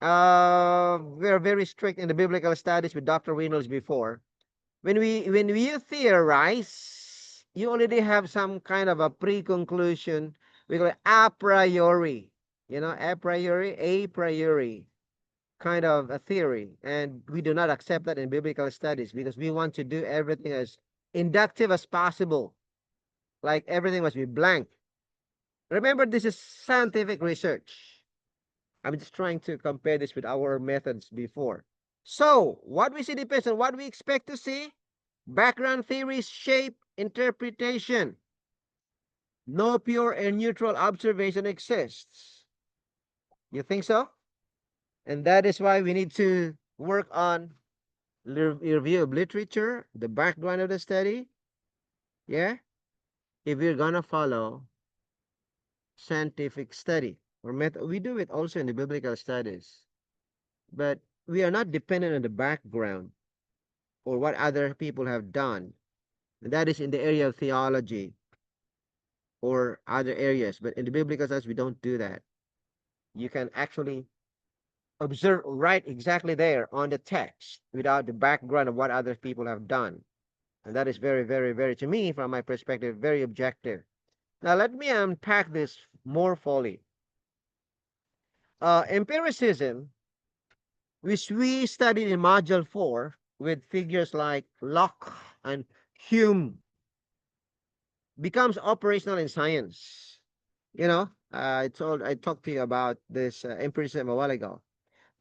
We're very strict in the biblical studies with Dr. Reynolds before. When we theorize, you already have some kind of a pre-conclusion. We call it a priori. A priori kind of a theory, and we do not accept that in biblical studies because we want to do everything as inductive as possible, like everything must be blank. Remember, this is scientific research. I'm just trying to compare this with our methods before. So what we see depends on what we expect to see. Background theories shape interpretation. No pure and neutral observation exists. You think so? And that is why we need to work on review of literature, the background of the study. Yeah, if we're gonna follow scientific study or method, we do it also in the biblical studies, but we are not dependent on the background or what other people have done. And that is in the area of theology or other areas, but in the biblical studies we don't do that. You can actually observe right exactly there on the text without the background of what other people have done. And that is very, very, very, to me, from my perspective, very objective. Now, let me unpack this more fully. Empiricism, which we studied in Module 4 with figures like Locke and Hume, becomes operational in science. I talked to you about this empiricism a while ago.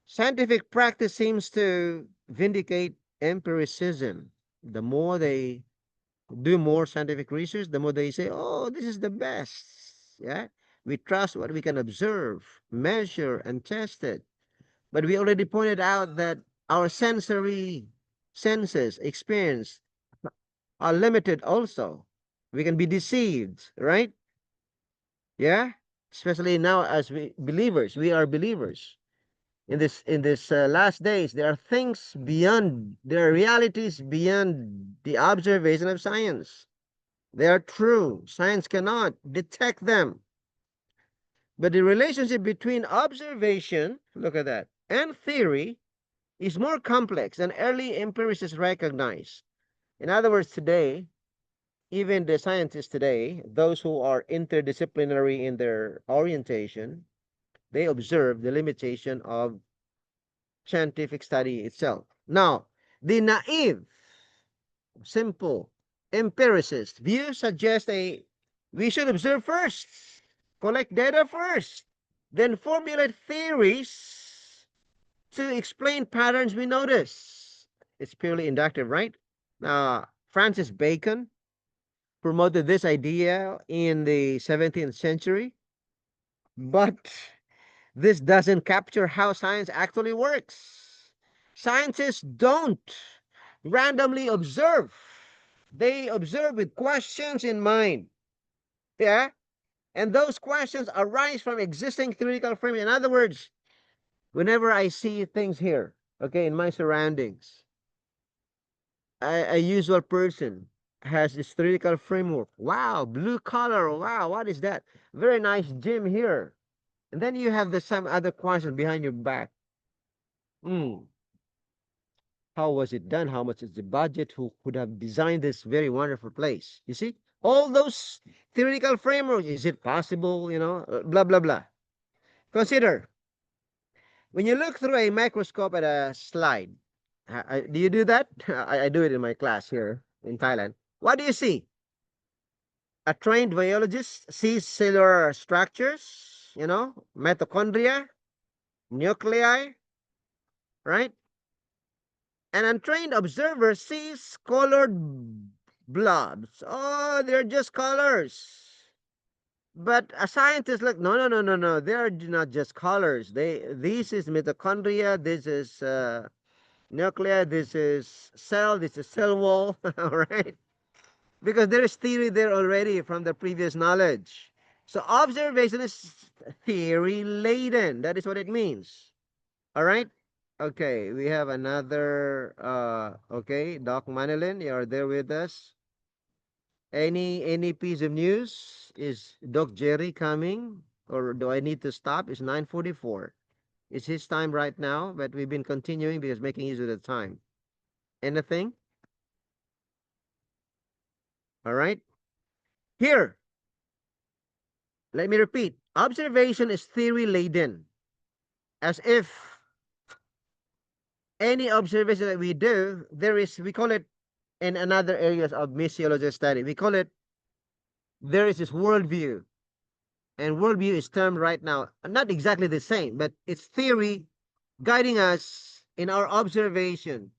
Scientific practice seems to vindicate empiricism. The more they do more scientific research, the more they say, oh, this is the best. Yeah. We trust what we can observe, measure, and test it. But we already pointed out that our sensory senses, experience are limited also. We can be deceived, right? Yeah. Especially now as we are believers. In this last days, there are things beyond, there are realities beyond the observation of science. They are true. Science cannot detect them. But the relationship between observation, look at that, and theory is more complex than early empiricists recognized. In other words, today, even the scientists today, those who are interdisciplinary in their orientation, they observe the limitation of scientific study itself. Now, the naive, simple empiricist view suggests we should observe first, collect data first, then formulate theories to explain patterns we notice. It's purely inductive, right? Francis Bacon promoted this idea in the 17th century, but this doesn't capture how science actually works. Scientists don't randomly observe, they observe with questions in mind. Yeah? And those questions arise from existing theoretical framework. In other words, whenever I see things here, okay, in my surroundings, a usual person has this theoretical framework. Wow, blue color. Wow, what is that? Very nice gym here. And then you have some other question behind your back. Hmm, how was it done? How much is the budget? Who could have designed this very wonderful place? You see, all those theoretical frameworks. Is it possible? Blah blah blah. Consider when you look through a microscope at a slide. Do you do that? I do it in my class here in Thailand. What do you see? A trained biologist sees cellular structures, mitochondria, nuclei, right? An untrained observer sees colored blobs. Oh, they're just colors. But a scientist look, no, no, no, no, no. They are not just colors. This is mitochondria. This is nuclei. This is cell. This is cell wall. All right, because there is theory there already from the previous knowledge. So observation is theory laden. That is what it means. All right. Okay, we have another okay, Doc Manilin, you are there with us. Any piece of news? Is Doc Jerry coming? Or do I need to stop? It's 9:44. It's his time right now, but we've been continuing because making use of the time. Anything? All right. Here, let me repeat. Observation is theory laden. As if any observation that we do, we call it in another areas of missiology study, we call it, there is this worldview. And worldview is termed right now, not exactly the same, but it's theory guiding us in our observation.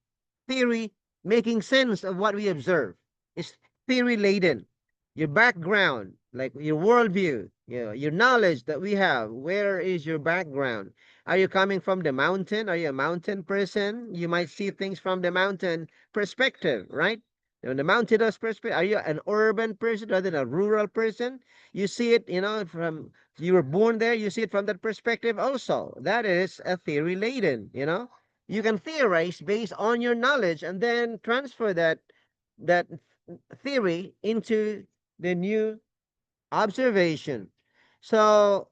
Theory making sense of what we observe. It's theory laden. Your background, like your worldview, your knowledge that we have. Where is your background? Are you coming from the mountain? Are you a mountain person? You might see things from the mountain perspective, right? The mountainous perspective. Are you an urban person rather than a rural person? You see it, from you were born there, you see it from that perspective also. That is a theory laden. You can theorize based on your knowledge and then transfer that theory into the new observation. So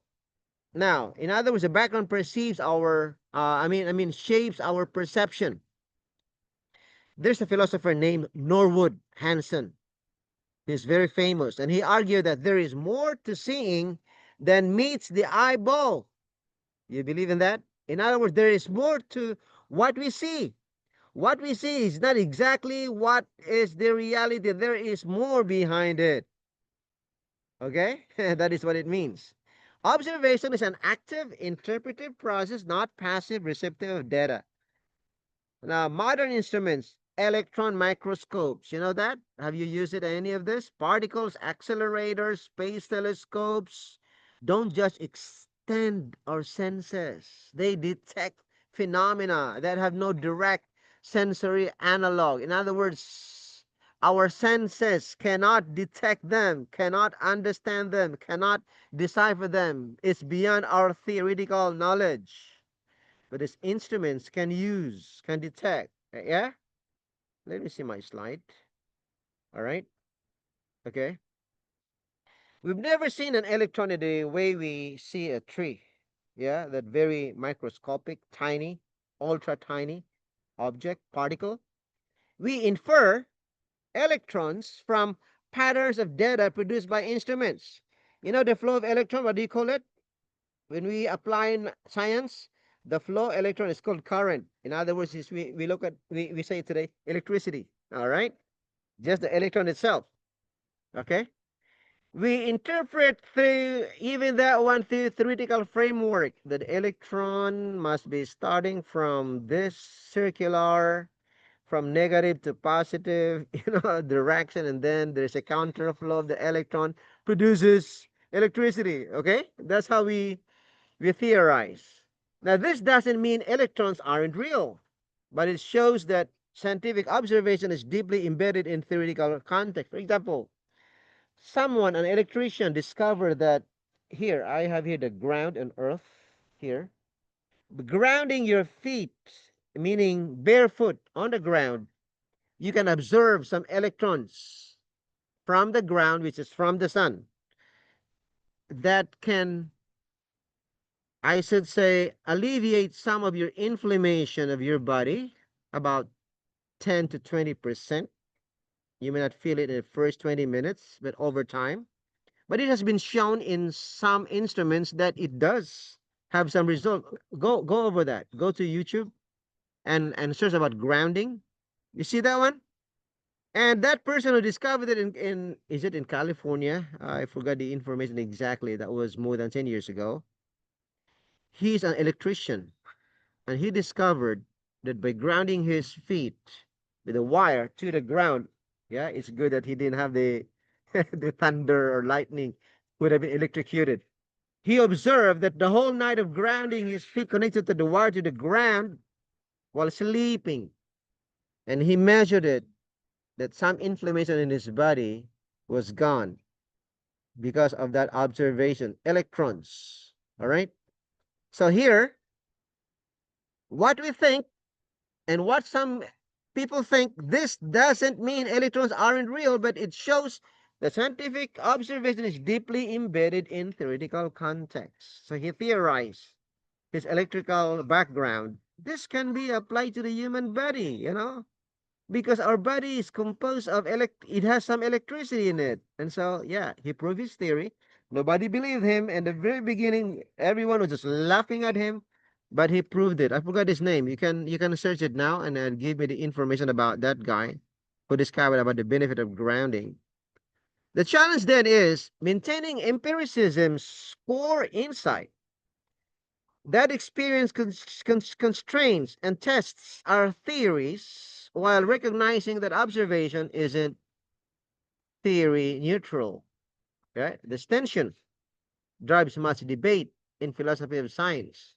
now, in other words, the background perceives our I mean shapes our perception. There's a philosopher named Norwood Hanson. He's very famous, and he argued that there is more to seeing than meets the eyeball. You believe in that? In other words, there is more to what we see. What we see is not exactly what is the reality. There is more behind it. Okay? That is what it means. Observation is an active, interpretive process, not passive, receptive of data. Now, modern instruments, electron microscopes, you know that? Have you used it any of this? Particles, accelerators, space telescopes don't just extend our senses. They detect phenomena that have no direct sensory analog. In other words, our senses cannot detect them, cannot understand them, cannot decipher them. It's beyond our theoretical knowledge, but these instruments can detect. Yeah? Let me see my slide. All right. Okay. We've never seen an electron in the way we see a tree. Yeah, that very microscopic, tiny, ultra tiny object, particle. We infer electrons from patterns of data produced by instruments. The flow of electron, what do you call it? When we apply in science, the flow electron is called current. In other words, is we look at we say today electricity. All right, just the electron itself. Okay, We interpret through even that one through theoretical framework that the electron must be starting from this circular from negative to positive, direction, and then there's a counterflow of the electron produces electricity. Okay, that's how we theorize. Now, this doesn't mean electrons aren't real, but it shows that scientific observation is deeply embedded in theoretical context. For example, someone, an electrician, discovered that here I have here the ground and earth here. Grounding your feet, meaning barefoot on the ground, you can observe some electrons from the ground, which is from the sun, that can, I should say, alleviate some of your inflammation of your body, about 10 to 20%. You may not feel it in the first 20 minutes, but over time. But it has been shown in some instruments that it does have some result. Go over that. Go to YouTube and search about grounding. You see that one? And that person who discovered it in is it in California? I forgot the information exactly. That was more than 10 years ago. He's an electrician, and he discovered that by grounding his feet with a wire to the ground, yeah, it's good that he didn't have the the thunder or lightning, would have been electrocuted. He observed that the whole night of grounding his feet connected to the wire to the ground while sleeping, and he measured it that some inflammation in his body was gone because of that observation. Electrons. All right. So here, what we think and what some people think, this doesn't mean electrons aren't real, but it shows the scientific observation is deeply embedded in theoretical context. So he theorized his electrical background. This can be applied to the human body, because our body is composed of it has some electricity in it. And so, yeah, he proved his theory. Nobody believed him. In the very beginning, everyone was just laughing at him, but he proved it. I forgot his name. You can search it now and give me the information about that guy who discovered about the benefit of grounding. The challenge then is maintaining empiricism's core insight. That experience constrains and tests our theories while recognizing that observation isn't theory neutral. Right? This tension drives much debate in philosophy of science.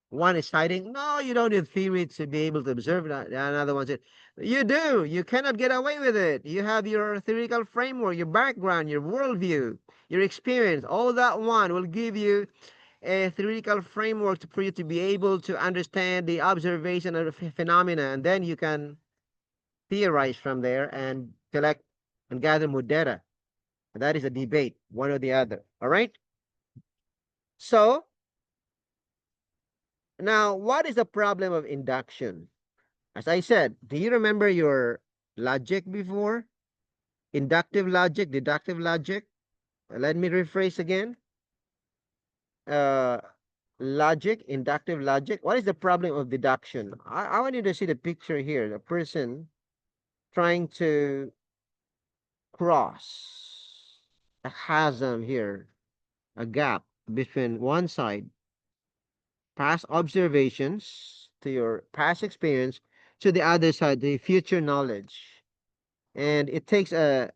One is citing, no, you don't need theory to be able to observe that. Another one said, you do. You cannot get away with it. You have your theoretical framework, your background, your worldview, your experience. All that one will give you a theoretical framework for you to be able to understand the observation of the phenomena, and then you can theorize from there and collect and gather more data. And that is a debate, one or the other. All right. So now, what is the problem of induction? As I said, do you remember your logic before? Inductive logic, deductive logic. Let me rephrase again. Uh, Logic, inductive logic. What is the problem of deduction? I want you to see the picture here. The person trying to cross a chasm here, a gap between one side, past observations to your past experience, to the other side, the future knowledge. And it takes a,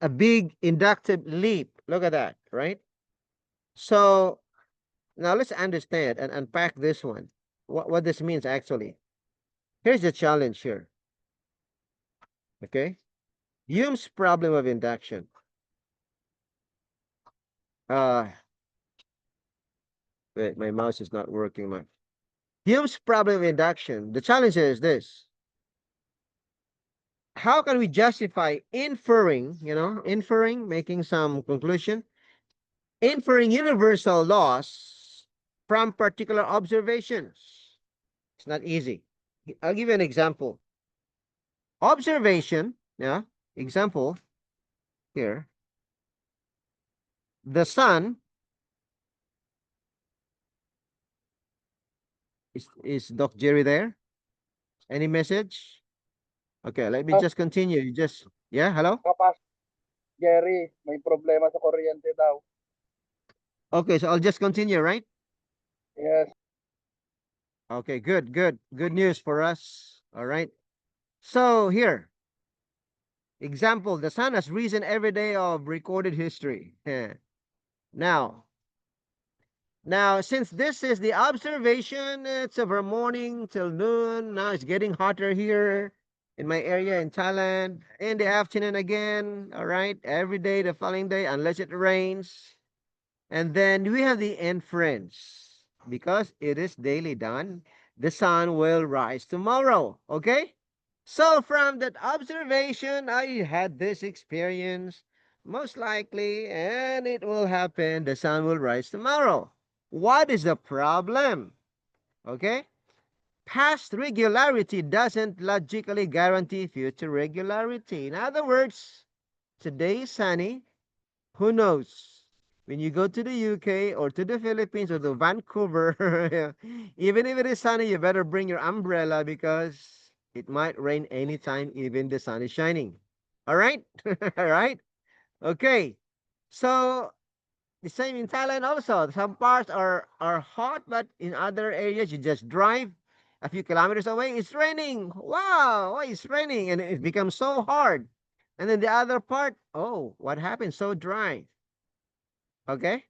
a big inductive leap. Look at that, right? So now let's understand and unpack this one. What this means actually. Here's the challenge here. Okay. Hume's problem of induction. Uh, wait, my mouse is not working much. Hume's problem of induction. The challenge is this. How can we justify inferring, making some conclusion, inferring universal laws from particular observations? It's not easy. I'll give you an example. Observation, yeah, example here. The sun is Doc Jerry there? Any message? Okay, let me Oh, just continue. Yeah, hello? Papa. Jerry, may problema sa kuryente daw. Okay, so I'll just continue, right? Yes. Okay, good, good. Good news for us. All right. So here, example, the sun has risen every day of recorded history. Now, now, since this is the observation, it's over morning till noon. Now it's getting hotter here in my area in Thailand. In the afternoon again, all right, every day the following day, unless it rains. And then we have the inference. Because it is daily done, the sun will rise tomorrow. Okay? So from that observation, I had this experience, most likely, and it will happen, the sun will rise tomorrow. What is the problem? Okay? Past regularity doesn't logically guarantee future regularity. In other words, today is sunny, who knows? When you go to the UK or to the Philippines or to Vancouver, even if it is sunny, you better bring your umbrella because it might rain anytime, even the sun is shining. All right? All right? Okay. So the same in Thailand also. Some parts are hot, but in other areas you just drive a few kilometers away, it's raining. Wow, why it's raining? And it becomes so hard. And then the other part, oh, what happened? So dry. Okay?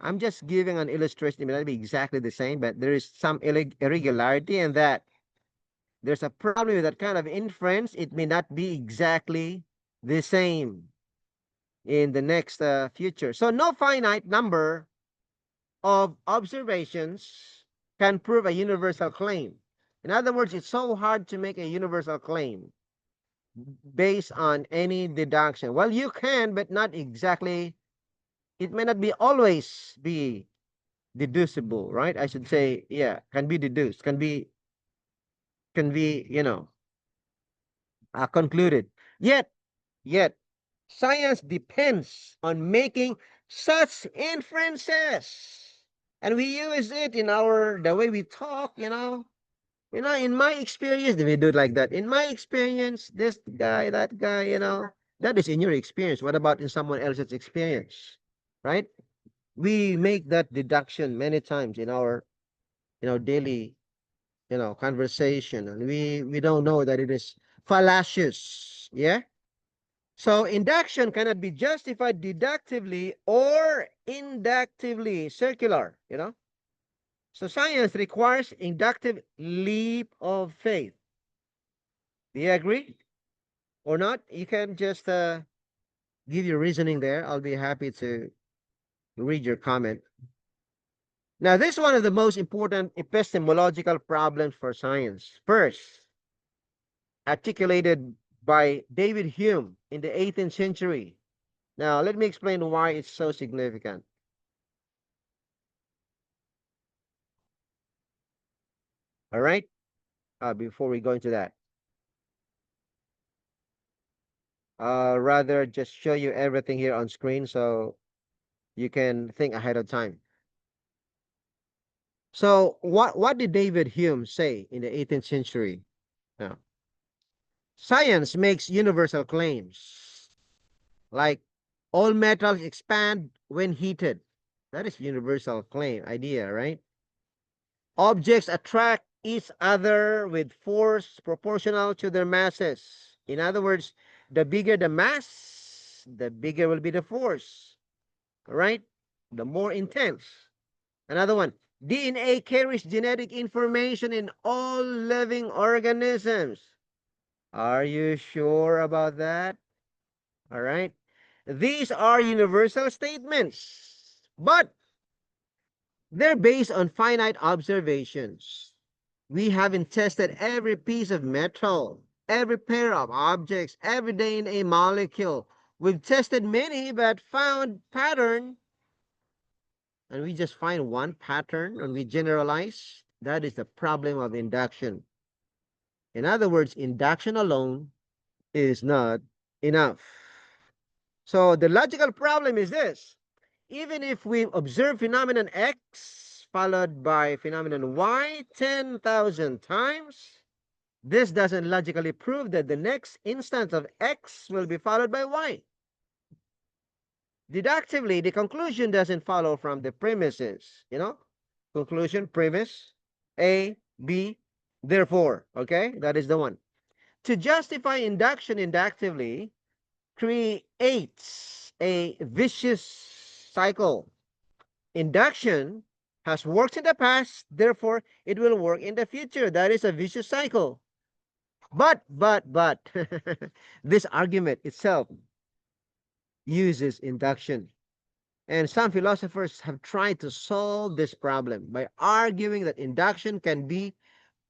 I'm just giving an illustration. It may not be exactly the same, but there is some irregularity in that. There's a problem with that kind of inference. It may not be exactly the same in the next future. So no finite number of observations can prove a universal claim. In other words, it's so hard to make a universal claim based on any deduction. Well, you can, but not exactly. It may not be always be deducible, right? I should say, yeah, can be deduced, can be, concluded. Yet, science depends on making such inferences, and we use it in the way we talk. In my experience, we do it like that. In my experience, this guy, that guy, that is in your experience. What about in someone else's experience, right? We make that deduction many times in our daily conversation, and we don't know that it is fallacious. Yeah. So induction cannot be justified deductively or inductively circular. So science requires inductive leap of faith. Do you agree or not? You can just give your reasoning there. I'll be happy to read your comment. Now, this is one of the most important epistemological problems for science. First, articulated by David Hume in the 18th century. Now, let me explain why it's so significant. All right? Before we go into that, rather just show you everything here on screen so you can think ahead of time. So, what did David Hume say in the 18th century? Now, science makes universal claims like all metals expand when heated. That is universal claim idea, right? Objects attract each other with force proportional to their masses. In other words, the bigger the mass, the bigger will be the force, right? The more intense. Another one, DNA carries genetic information in all living organisms. Are you sure about that? All right. These are universal statements, but they're based on finite observations. We haven't tested every piece of metal, every pair of objects, every day in a molecule. We've tested many, but found pattern, and we just find one pattern and we generalize. That is the problem of induction. In other words, induction alone is not enough. So the logical problem is this. Even if we observe phenomenon X followed by phenomenon Y 10,000 times, this doesn't logically prove that the next instance of X will be followed by Y. Deductively, the conclusion doesn't follow from the premises, conclusion, premise, A, B, therefore, okay? That is the one. To justify induction inductively creates a vicious cycle. Induction has worked in the past, therefore it will work in the future. That is a vicious cycle. But, this argument itself uses induction. And some philosophers have tried to solve this problem by arguing that induction can be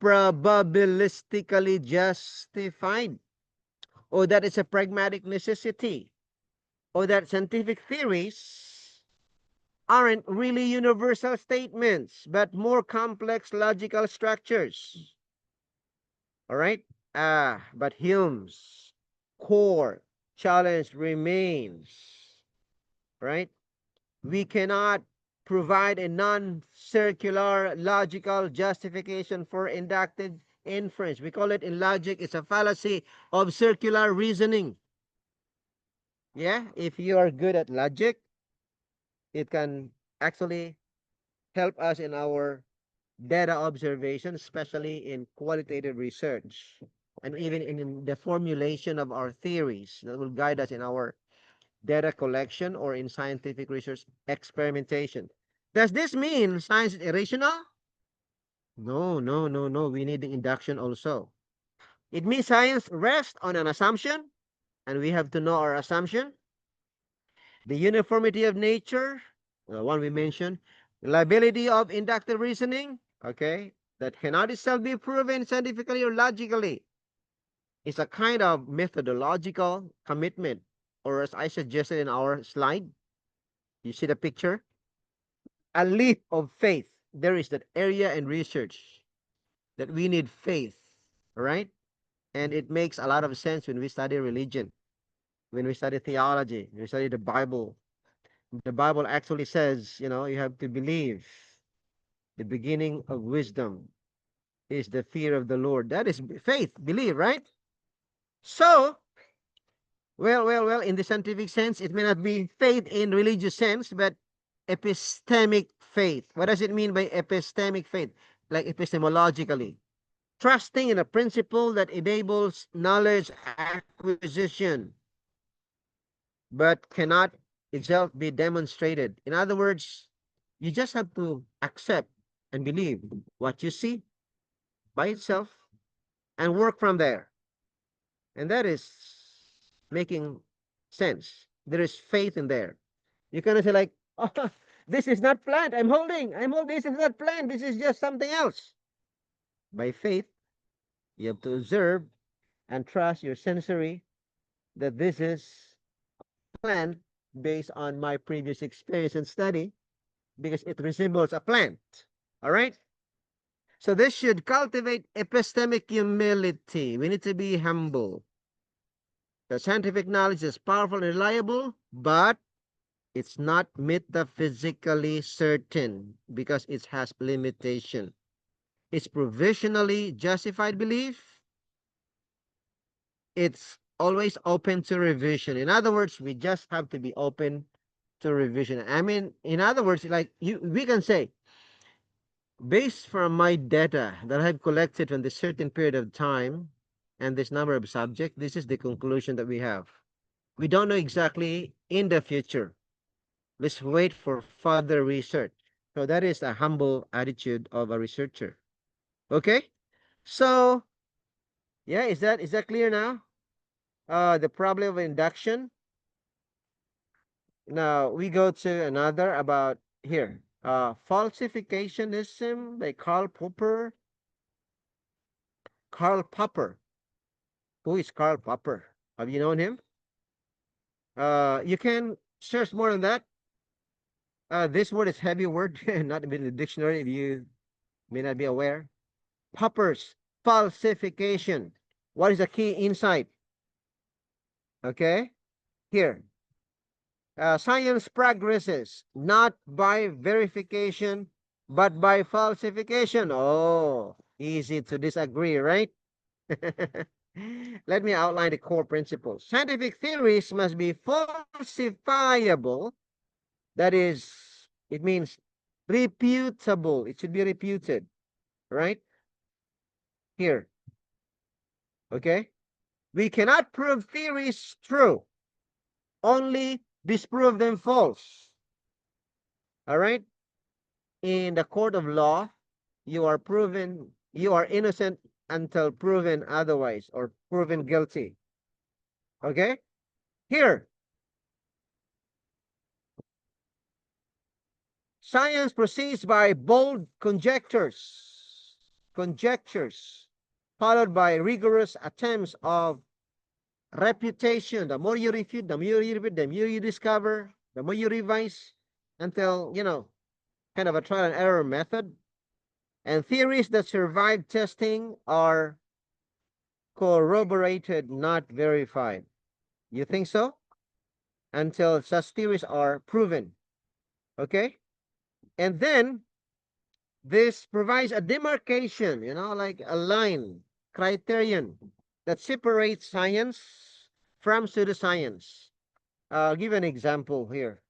probabilistically justified, or that it's a pragmatic necessity, or that scientific theories aren't really universal statements, but more complex logical structures. All right? But Hume's core challenge remains, right? We cannot provide a non-circular logical justification for inductive inference. We call it in logic, it's a fallacy of circular reasoning. Yeah, if you are good at logic, it can actually help us in our data observation, especially in qualitative research, and even in the formulation of our theories that will guide us in our data collection or in scientific research experimentation. Does this mean science is irrational? No, no, no, no. We need the induction also. It means science rests on an assumption, and we have to know our assumption. The uniformity of nature, the one we mentioned, reliability of inductive reasoning, okay, that cannot itself be proven scientifically or logically. It's a kind of methodological commitment, or as I suggested in our slide, you see the picture? A leap of faith. There is that area in research that we need faith, right? And it makes a lot of sense when we study religion, when we study theology, when we study the Bible. The Bible actually says, you have to believe. The beginning of wisdom is the fear of the Lord. That is faith, believe, right? So, well, in the scientific sense, it may not be faith in religious sense, but epistemic faith. What does it mean by epistemic faith? Like epistemologically. Trusting in a principle that enables knowledge acquisition, but cannot itself be demonstrated. In other words, you just have to accept and believe what you see by itself and work from there. And that is making sense. There is faith in there. You cannot say like, oh, this is not plant. I'm holding. This is not plant. This is just something else. By faith, you have to observe and trust your sensory that this is plant based on my previous experience and study because it resembles a plant. All right? So this should cultivate epistemic humility. We need to be humble. The scientific knowledge is powerful and reliable, but it's not metaphysically certain because it has limitation. It's provisionally justified belief. It's always open to revision. In other words, we just have to be open to revision. I mean, in other words, like we can say, based from my data that I've collected from this certain period of time and this number of subjects, this is the conclusion that we have. We don't know exactly in the future. Let's wait for further research. So that is a humble attitude of a researcher. Okay? So, yeah, is that clear now? The problem of induction. Now we go to another about here. Falsificationism by Karl Popper. Karl Popper. Who is Karl Popper? Have you known him? You can search more on that. This word is heavy word, not in the dictionary if you may not be aware. Popper's falsification. What is the key insight? Okay, here. Science progresses not by verification, but by falsification. Oh, easy to disagree, right? Let me outline the core principles. Scientific theories must be falsifiable. That is, it means reputable. It should be reputed, right? Here, okay? We cannot prove theories true, only disprove them false. All right? In the court of law, you are innocent until proven otherwise or proven guilty. Okay? Here, science proceeds by bold conjectures, followed by rigorous attempts of reputation. The more you refute, the more you repeat, the more you discover, the more you revise until, kind of a trial and error method. And theories that survive testing are corroborated, not verified. You think so? Until such theories are proven. Okay? And then this provides a demarcation, like a line, criterion that separates science from pseudoscience. I'll give an example here.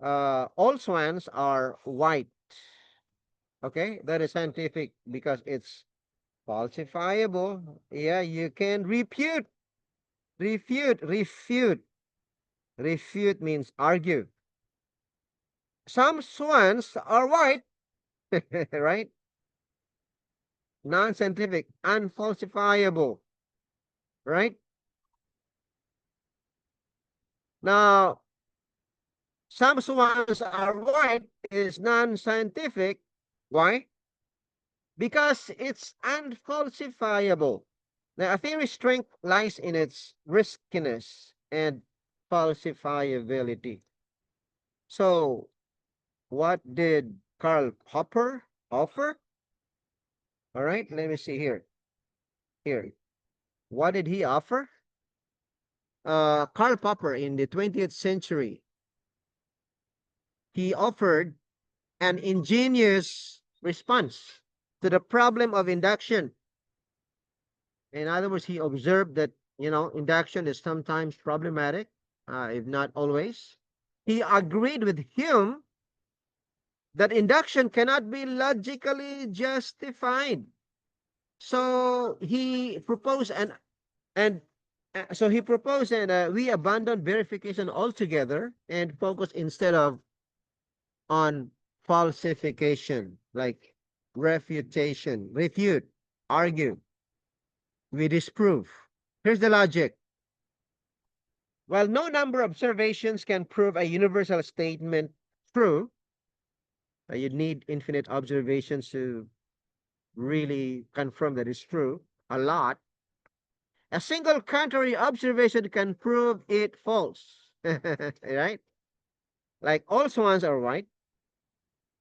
All swans are white. Okay, that is scientific because it's falsifiable. Yeah, you can refute. Refute means argue. Some swans are white, right? Non-scientific, unfalsifiable, right? Now, some swans are white is non-scientific. Why? Because it's unfalsifiable. Now, a theory's strength lies in its riskiness and falsifiability. So, what did Karl Popper offer? All right, let me see here. Here, what did he offer? Karl Popper in the 20th century, he offered an ingenious response to the problem of induction. In other words, he observed that, induction is sometimes problematic, if not always. He agreed with Hume that induction cannot be logically justified. So he proposed and we abandoned verification altogether and focus instead of on falsification, like refute, argue, we disprove. Here's the logic. While no number of observations can prove a universal statement true, you need infinite observations to really confirm that it's true, a lot. A single contrary observation can prove it false. Right? Like all swans are white,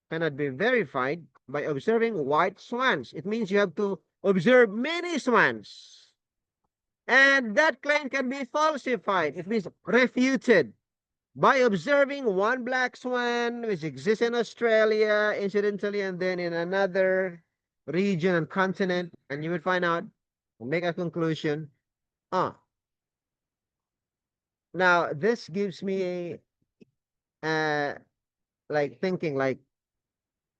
cannot be verified by observing white swans. It means you have to observe many swans. And that claim can be falsified. It means refuted by observing one black swan which exists in Australia incidentally and then in another region and continent, and you would find out, make a conclusion. Ah, now this gives me a like thinking like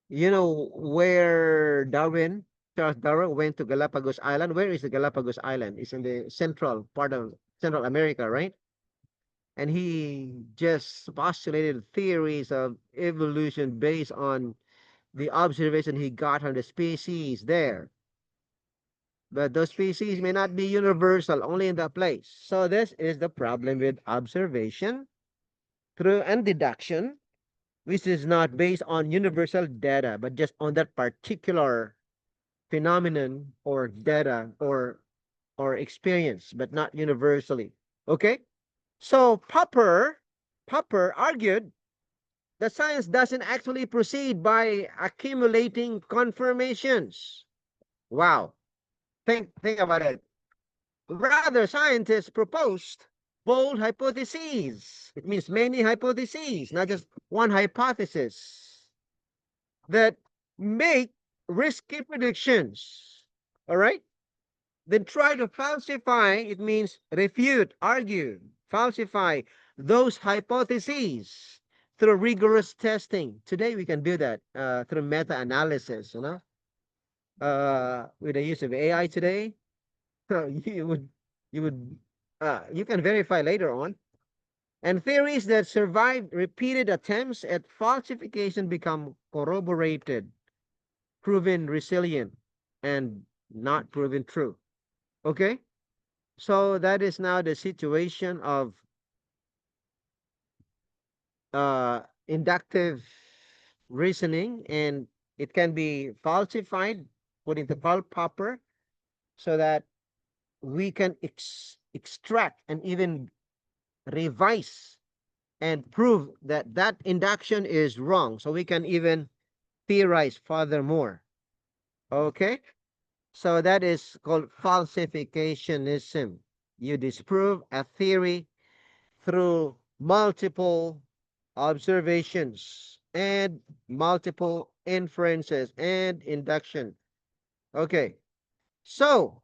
where Charles Darwin went to Galapagos Island. Where is the Galapagos Island? It's in the central part of Central America, right? And he just postulated theories of evolution based on the observation he got on the species there. But those species may not be universal, only in that place. So this is the problem with observation through and deduction, which is not based on universal data, but just on that particular phenomenon or data or experience, but not universally. Okay? So Popper argued that science doesn't actually proceed by accumulating confirmations. Wow. Think about it. Rather, scientists proposed bold hypotheses. It means many hypotheses, not just one hypothesis, that make risky predictions. All right? then try to falsify, it means refute, argue, falsify those hypotheses through rigorous testing. Today we can do that through meta-analysis, with the use of AI today. you would, you would, you can verify later on. And theories that survive repeated attempts at falsification become corroborated, proven resilient, and not proven true. Okay? So that is now the situation of inductive reasoning, and it can be falsified, put into Karl Popper, so that we can extract and even revise and prove that that induction is wrong. So we can even theorize furthermore. Okay? So that is called falsificationism. You disprove a theory through multiple observations and multiple inferences and induction. Okay, so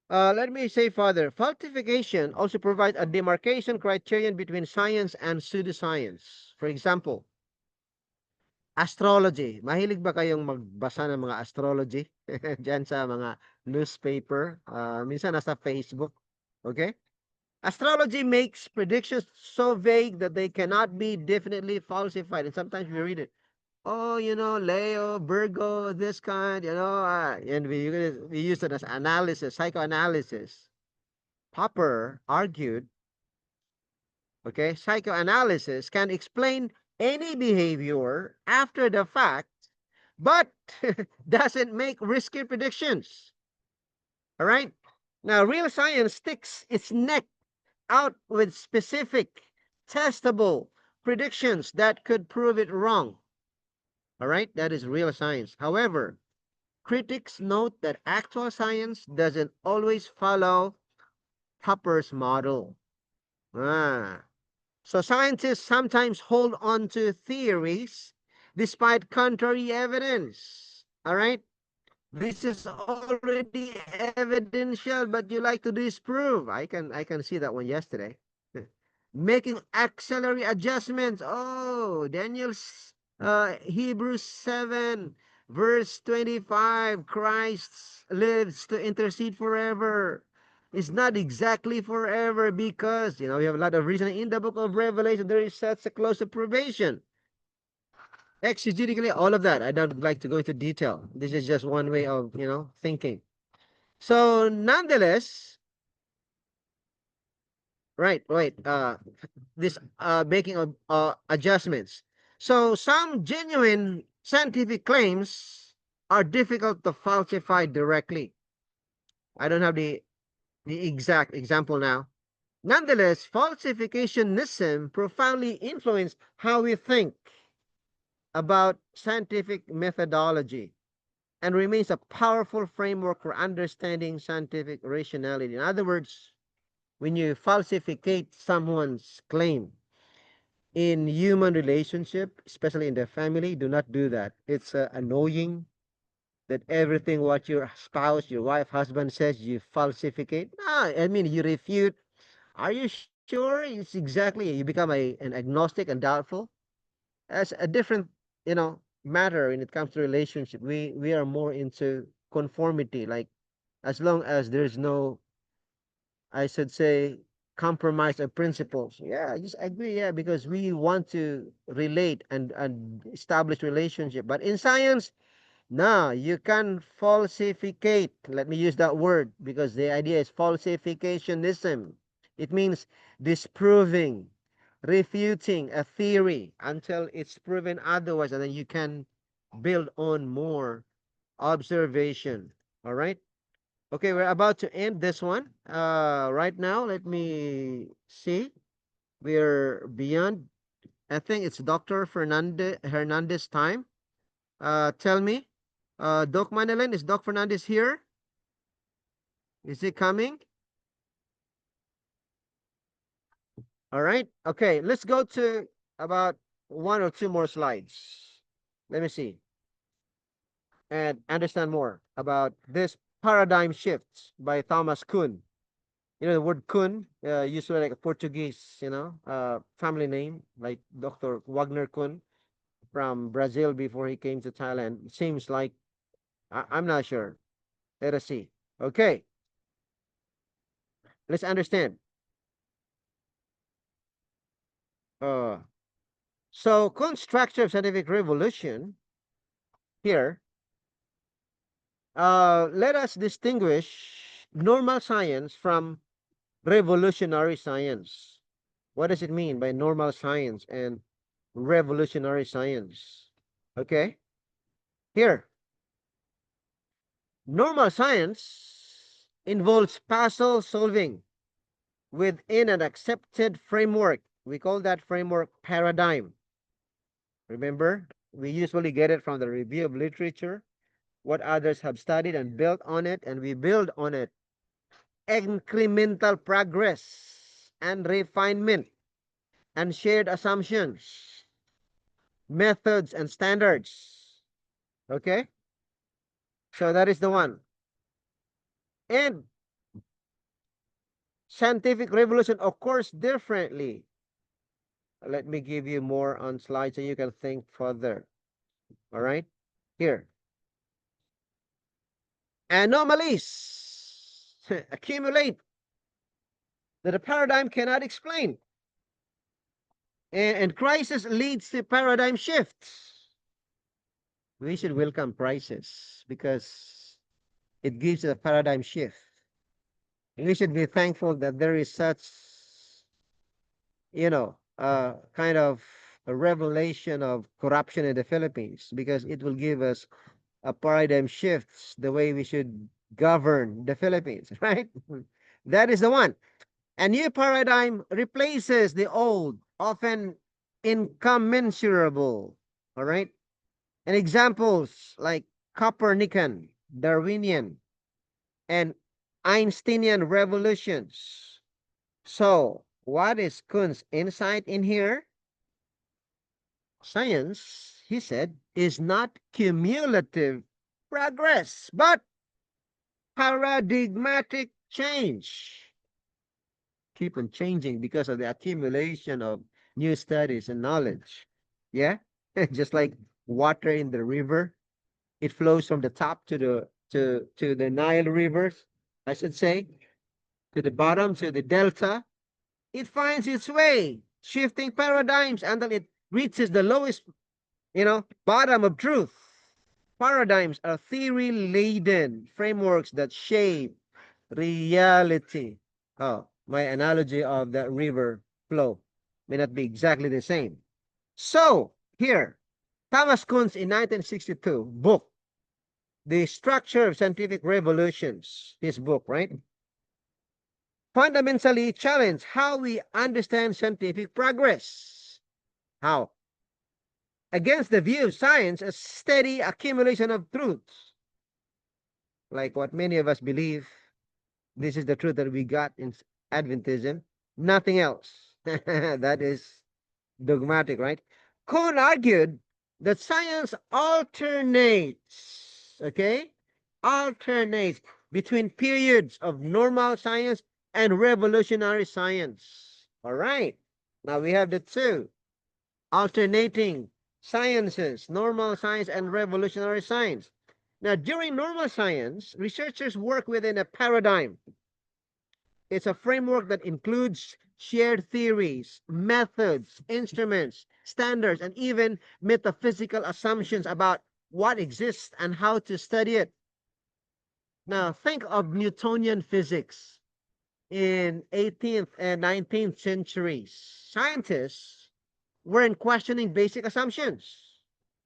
let me say further. Falsification also provides a demarcation criterion between science and pseudoscience. For example, astrology. Mahilig ba kayong magbasa ng mga astrology? Diyan sa mga newspaper. Minsan nasa Facebook. Okay? Astrology makes predictions so vague that they cannot be definitely falsified. And sometimes we read it. Oh, Leo, Virgo, this kind, and we use it as analysis, psychoanalysis. Popper argued, okay, psychoanalysis can explain any behavior after the fact, but doesn't make risky predictions. All right? Now, real science sticks its neck out with specific, testable predictions that could prove it wrong. All right, that is real science. However, critics note that actual science doesn't always follow Popper's model. Ah. So scientists sometimes hold on to theories despite contrary evidence. All right, this is already evidential, but you like to disprove. I can see that one yesterday. Making auxiliary adjustments. Oh, Daniel's Hebrews 7 verse 25, Christ lives to intercede forever. It's not exactly forever because we have a lot of reasoning in the book of Revelation. There is such a close probation. Exegetically, all of that. I don't like to go into detail. This is just one way of thinking. So nonetheless, right, wait, this making of adjustments. So some genuine scientific claims are difficult to falsify directly. I don't have the exact example now. Nonetheless, falsificationism profoundly influenced how we think about scientific methodology and remains a powerful framework for understanding scientific rationality. In other words, when you falsificate someone's claim in human relationship, especially in the family, do not do that. It's annoying that everything what your spouse, your wife, husband says, you falsificate. No, I mean you refute. Are you sure it's exactly? You become an agnostic and doubtful. That's a different, matter when it comes to relationship. We are more into conformity. Like as long as there's no, I should say, compromise of principles. Yeah, I just agree. Yeah, because we want to relate and establish relationship. But in science, no, you can falsificate. Let me use that word because the idea is falsificationism. It means disproving, refuting a theory until it's proven otherwise, and then you can build on more observation. All right. Okay, we're about to end this one. Right now, let me see. We're beyond. I think it's Dr. Hernandez time. Tell me, Doc Manilin, is Doc Fernandez here? Is he coming? All right. Okay, let's go to about one or two more slides. Let me see and understand more about this Paradigm Shifts by Thomas Kuhn. You know the word Kuhn, usually like a Portuguese, family name, like Dr. Wagner Kuhn from Brazil before he came to Thailand. It seems like I'm not sure. Let us see. Okay, let's understand. Uh, so Kuhn's structure of scientific revolution here. Let us distinguish normal science from revolutionary science. What does it mean by normal science and revolutionary science? Okay, here, normal science involves puzzle solving within an accepted framework. We call that framework paradigm. Remember, we usually get it from the review of literature, what others have studied and built on it, and we build on it. Incremental progress and refinement and shared assumptions, methods and standards. Okay? So that is the one. And scientific revolution occurs differently. Let me give you more on slides so you can think further. All right? Here. Anomalies accumulate that a paradigm cannot explain. And crisis leads to paradigm shifts. We should welcome crisis because it gives a paradigm shift. And we should be thankful that there is such, kind of a revelation of corruption in the Philippines because it will give us a paradigm shifts the way we should govern the Philippines, right? That is the one. A new paradigm replaces the old, often incommensurable. All right. And examples like Copernican, Darwinian, and Einsteinian revolutions. So, what is Kuhn's insight in here? Science, he said, is not cumulative progress, but paradigmatic change. Keep on changing because of the accumulation of new studies and knowledge. Yeah? Just like water in the river, it flows from the top to the Nile rivers, I should say, to the bottom, to the delta. It finds its way, shifting paradigms until it reaches the lowest, bottom of truth. Paradigms are theory laden frameworks that shape reality. Oh, my analogy of that river flow may not be exactly the same. So, here, Thomas Kuhn's in 1962 book, The Structure of Scientific Revolutions, his book, right? Fundamentally challenge how we understand scientific progress. How? Against the view of science as steady accumulation of truths, like what many of us believe. This is the truth that we got in Adventism. Nothing else. That is dogmatic, right? Kuhn argued that science alternates, okay? Alternates between periods of normal science and revolutionary science. All right. Now we have the two alternating sciences, normal science and revolutionary science. Now, during normal science, researchers work within a paradigm. It's a framework that includes shared theories, methods, instruments, standards, and even metaphysical assumptions about what exists and how to study it. Now, think of Newtonian physics in 18th and 19th centuries. Scientists weren't questioning basic assumptions.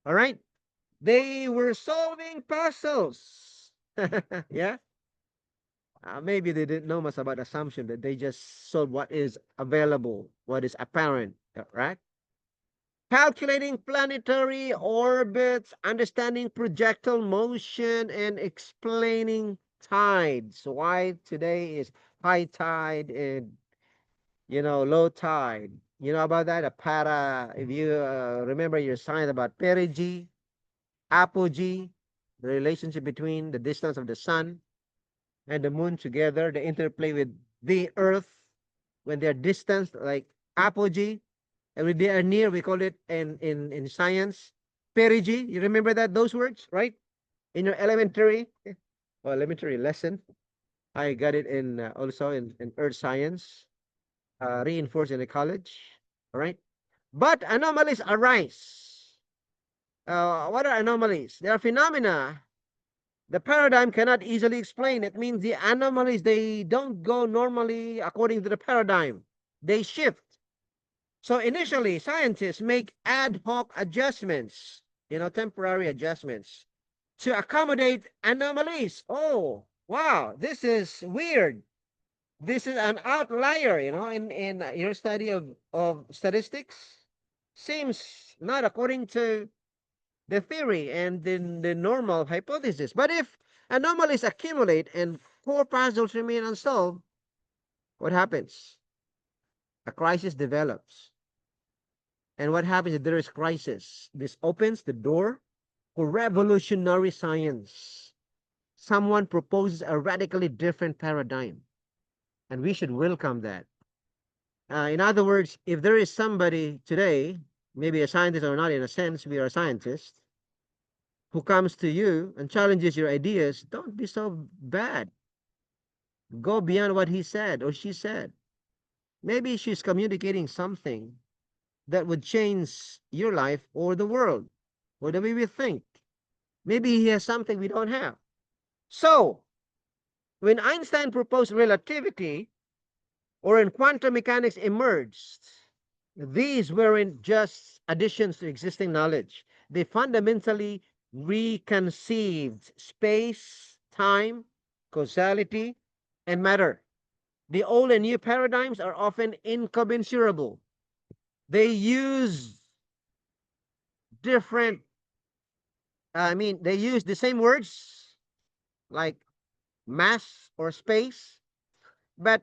All right? They were solving puzzles. Yeah? Maybe they didn't know much about assumption, that they just solve what is available, what is apparent, right? Calculating planetary orbits, understanding projectile motion, and explaining tides. Why today is high tide and low tide. You know about that? If you remember your science about perigee, apogee, the relationship between the distance of the sun and the moon together, the interplay with the earth when they're distant, like apogee, and when they are near, we call it in science perigee. You remember that those words, right? In your elementary or elementary lesson, I got it in also in earth science, reinforced in the college. All right, but anomalies arise. What are anomalies? They are phenomena the paradigm cannot easily explain. It means the anomalies, they don't go normally according to the paradigm. They shift. So initially, scientists make ad hoc adjustments, temporary adjustments to accommodate anomalies. Oh, wow, this is weird. This is an outlier, in your study of statistics. Seems not according to the theory and the normal hypothesis. But if anomalies accumulate and core puzzles remain unsolved, what happens? A crisis develops. And what happens if there is crisis? This opens the door for revolutionary science. Someone proposes a radically different paradigm, and we should welcome that. In other words, if there is somebody today, maybe a scientist or not, in a sense, we are scientists, who comes to you and challenges your ideas, don't be so bad. Go beyond what he said or she said. Maybe she's communicating something that would change your life or the world or the way we think. Maybe he has something we don't have. So, when Einstein proposed relativity or when quantum mechanics emerged, these weren't just additions to existing knowledge. They fundamentally reconceived space, time, causality, and matter. The old and new paradigms are often incommensurable. They use different, they use the same words like mass or space, but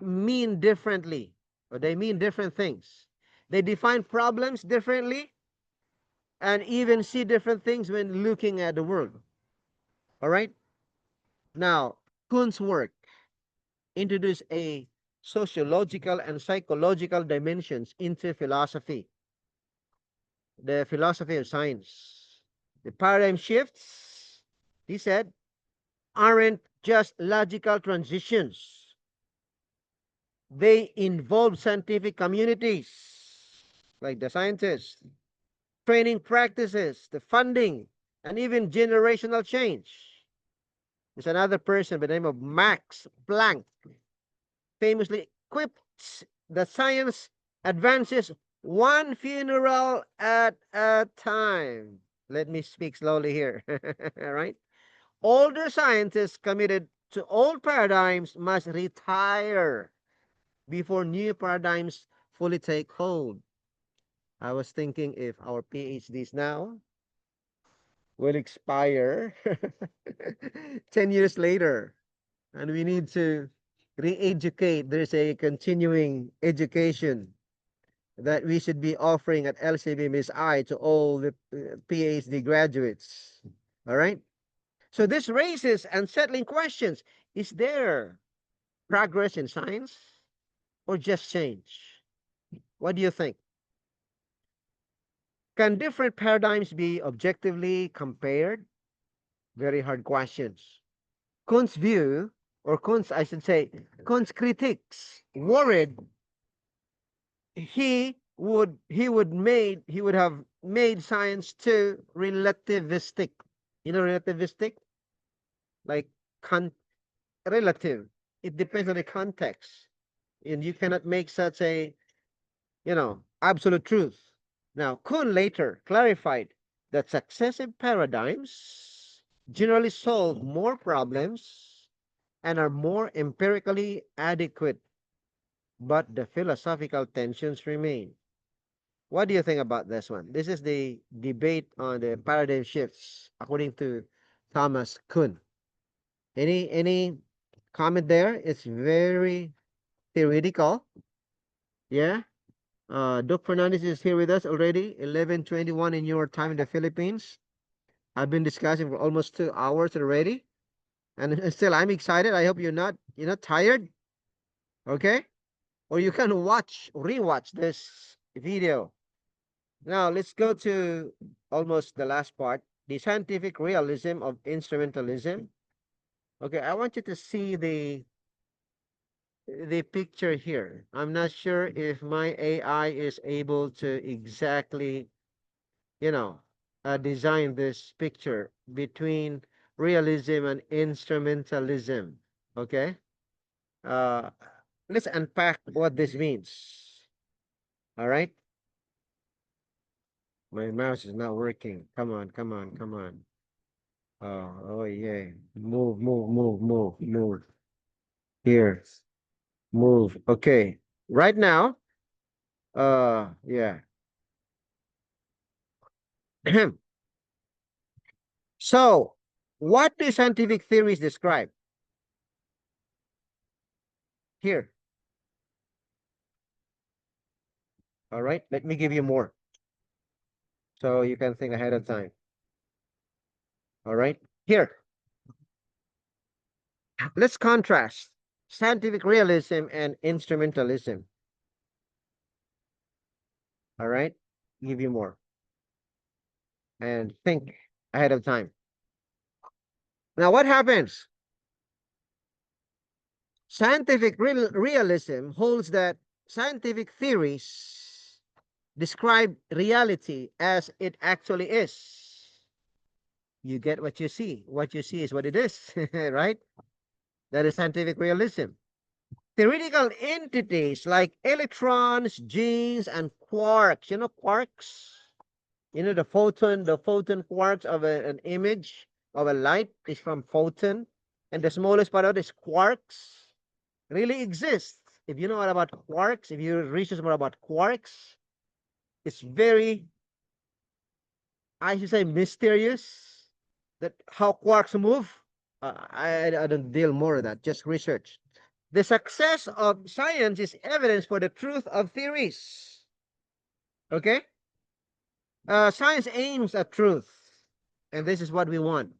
mean differently, or they mean different things. They define problems differently and even see different things when looking at the world. All right. Now, Kuhn's work introduced a sociological and psychological dimensions into philosophy, the philosophy of science. The paradigm shifts, he said, aren't just logical transitions. They involve scientific communities, like the scientists, training practices, the funding, and even generational change. There's another person by the name of Max Planck, famously quipped that science advances one funeral at a time. Let me speak slowly here. All right. Older scientists committed to old paradigms must retire before new paradigms fully take hold. I was thinking if our PhDs now will expire 10 years later and we need to re-educate. There's a continuing education that we should be offering at LCB-MIS-I to all the PhD graduates. All right? So this raises unsettling questions. Is there progress in science or just change? What do you think? Can different paradigms be objectively compared? Very hard questions. Kuhn's view, or Kuhn's, I should say, Kuhn's critics worried he would have made science too relativistic. You know, relativistic, like con relative. It depends on the context, and you cannot make such a absolute truth. Now, Kuhn later clarified that successive paradigms generally solve more problems and are more empirically adequate, but the philosophical tensions remain. What do you think about this one? This is the debate on the paradigm shifts according to Thomas Kuhn. Any comment there? It's very theoretical. Yeah. Doc Fernandez is here with us already. 11:21 in your time in the Philippines. I've been discussing for almost 2 hours already. And still, I'm excited. I hope you're not tired. Okay? Or you can rewatch this video. Now let's go to almost the last part, the scientific realism of instrumentalism. Okay, I want you to see the picture here. I'm not sure if my AI is able to exactly, you know, design this picture between realism and instrumentalism. Okay? Uh, let's unpack what this means. All right? My mouse is not working. Come on, come on, come on. Oh yeah. Move, move, move, move, move. Here. Move. Okay. Right now, yeah. So, what do scientific theories describe? Here. All right. Let me give you more so you can think ahead of time. All right. Here. Let's contrast scientific realism and instrumentalism. All right. Give you more and think ahead of time. Now, what happens? Scientific realism holds that scientific theories describe reality as it actually is. You get what you see. What you see is what it is, right? That is scientific realism. Theoretical entities like electrons, genes, and quarks. You know quarks? You know the photon quarks of an image of a light is from photon, and the smallest part of it is quarks. Really exist. If you know more about quarks, if you research more about quarks, it's very, I should say, mysterious that how quarks move. I don't deal more of that. Just research. The success of science is evidence for the truth of theories. Okay, science aims at truth, and this is what we want.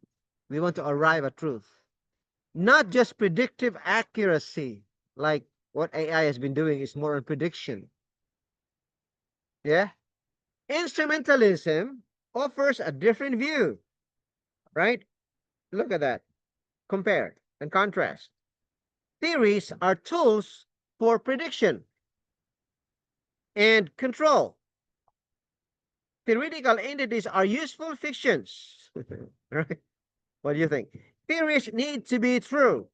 We want to arrive at truth, not just predictive accuracy, like what AI has been doing is more on prediction. Yeah. Instrumentalism offers a different view, right? Look at that. Compare and contrast. Theories are tools for prediction and control. Theoretical entities are useful fictions. Right? What do you think? Theories need to be true,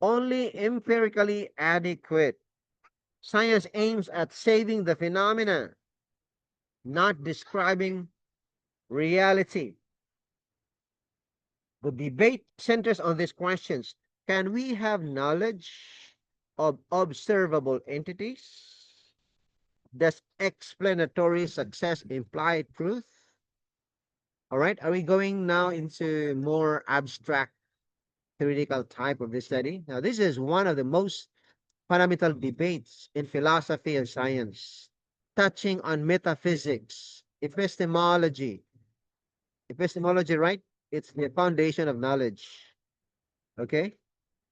only empirically adequate. Science aims at saving the phenomena, not describing reality. The debate centers on these questions. Can we have knowledge of observable entities? Does explanatory success imply truth? All right, are we going now into more abstract theoretical type of this study? Now, this is one of the most fundamental debates in philosophy and science, touching on metaphysics, epistemology. Epistemology, right? It's the foundation of knowledge. Okay?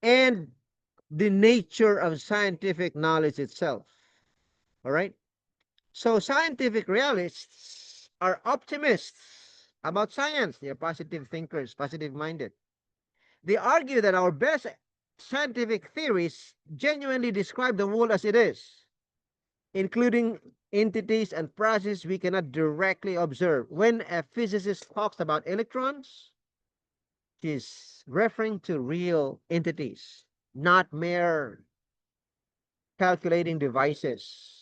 And the nature of scientific knowledge itself. All right? So, scientific realists are optimists about science. They're positive thinkers, positive minded. They argue that our best scientific theories genuinely describe the world as it is, including entities and processes we cannot directly observe. When a physicist talks about electrons, she's referring to real entities, not mere calculating devices.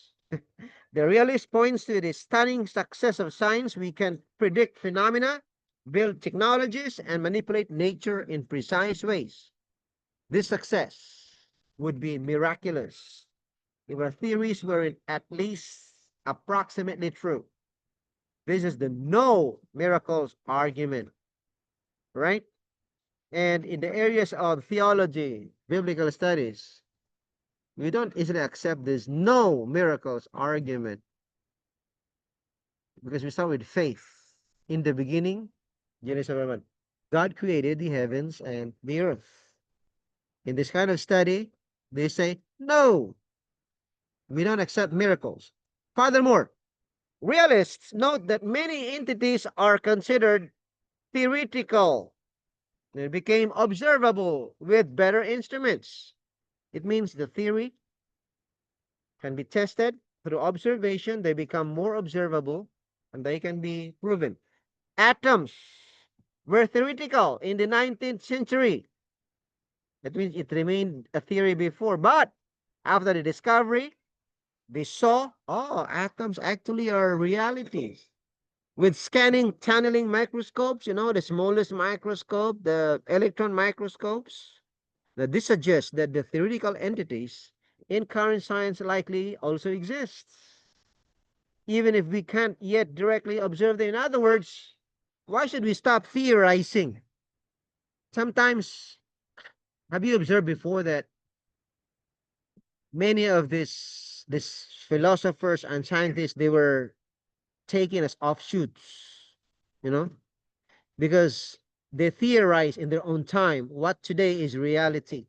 The realist points to the stunning success of science. We can predict phenomena, build technologies, and manipulate nature in precise ways. This success would be miraculous if our theories were at least approximately true. This is the no miracles argument, right? And in the areas of theology, biblical studies, we don't easily accept this no miracles argument because we start with faith. In the beginning, Genesis 1. God created the heavens and the earth. In this kind of study, they say, no, we don't accept miracles. Furthermore, realists note that many entities are considered theoretical. They became observable with better instruments. It means the theory can be tested through observation, they become more observable, and they can be proven. Atoms were theoretical in the 19th century. That means it remained a theory before, but after the discovery, they saw, oh, atoms actually are realities. With scanning tunneling microscopes, the smallest microscope, the electron microscopes, that this suggests that the theoretical entities in current science likely also exists, even if we can't yet directly observe them. In other words, why should we stop theorizing? Sometimes, have you observed before that many of these philosophers and scientists, they were taken as offshoots, you know, because they theorize in their own time what today is reality.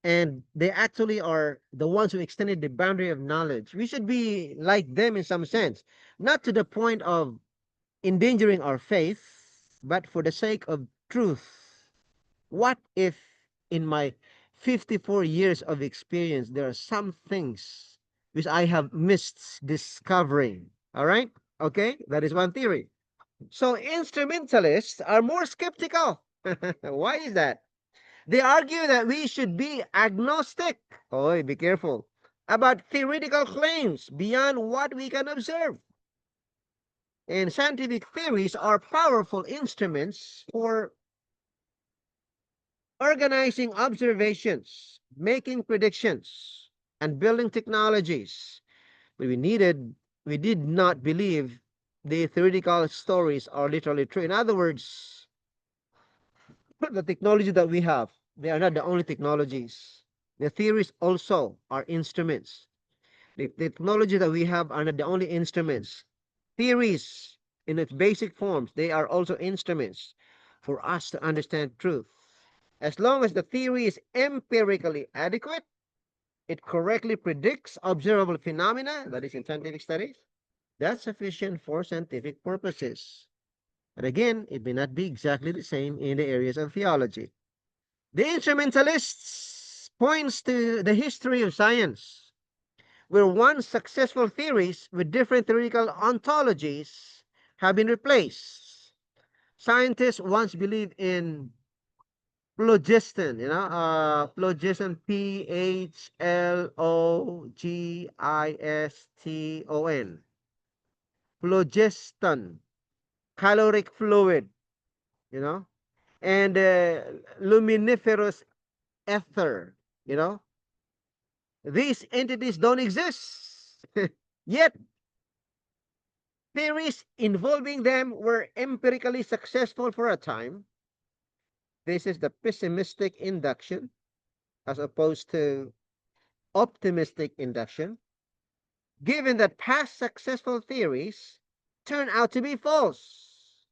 And they actually are the ones who extended the boundary of knowledge. We should be like them in some sense, not to the point of endangering our faith, but for the sake of truth. What if in my 54 years of experience, there are some things which I have missed discovering? All right? Okay? That is one theory. So instrumentalists are more skeptical. Why is that? They argue that we should be agnostic. Oh, be careful about theoretical claims beyond what we can observe. And scientific theories are powerful instruments for organizing observations, making predictions, and building technologies. But we did not believe the theoretical stories are literally true. In other words, the technology that we have, they are not the only technologies. The theories also are instruments. The technology that we have are not the only instruments. Theories, in its basic forms, they are also instruments for us to understand truth. As long as the theory is empirically adequate, it correctly predicts observable phenomena, that is in scientific studies, that's sufficient for scientific purposes. But again, it may not be exactly the same in the areas of theology. The instrumentalists points to the history of science, where once successful theories with different theoretical ontologies have been replaced. Scientists once believed in phlogiston, phlogiston, phlogiston, phlogiston, caloric fluid, you know, and luminiferous ether, you know. These entities don't exist. Yet, theories involving them were empirically successful for a time. This is the pessimistic induction as opposed to optimistic induction. Given that past successful theories turn out to be false,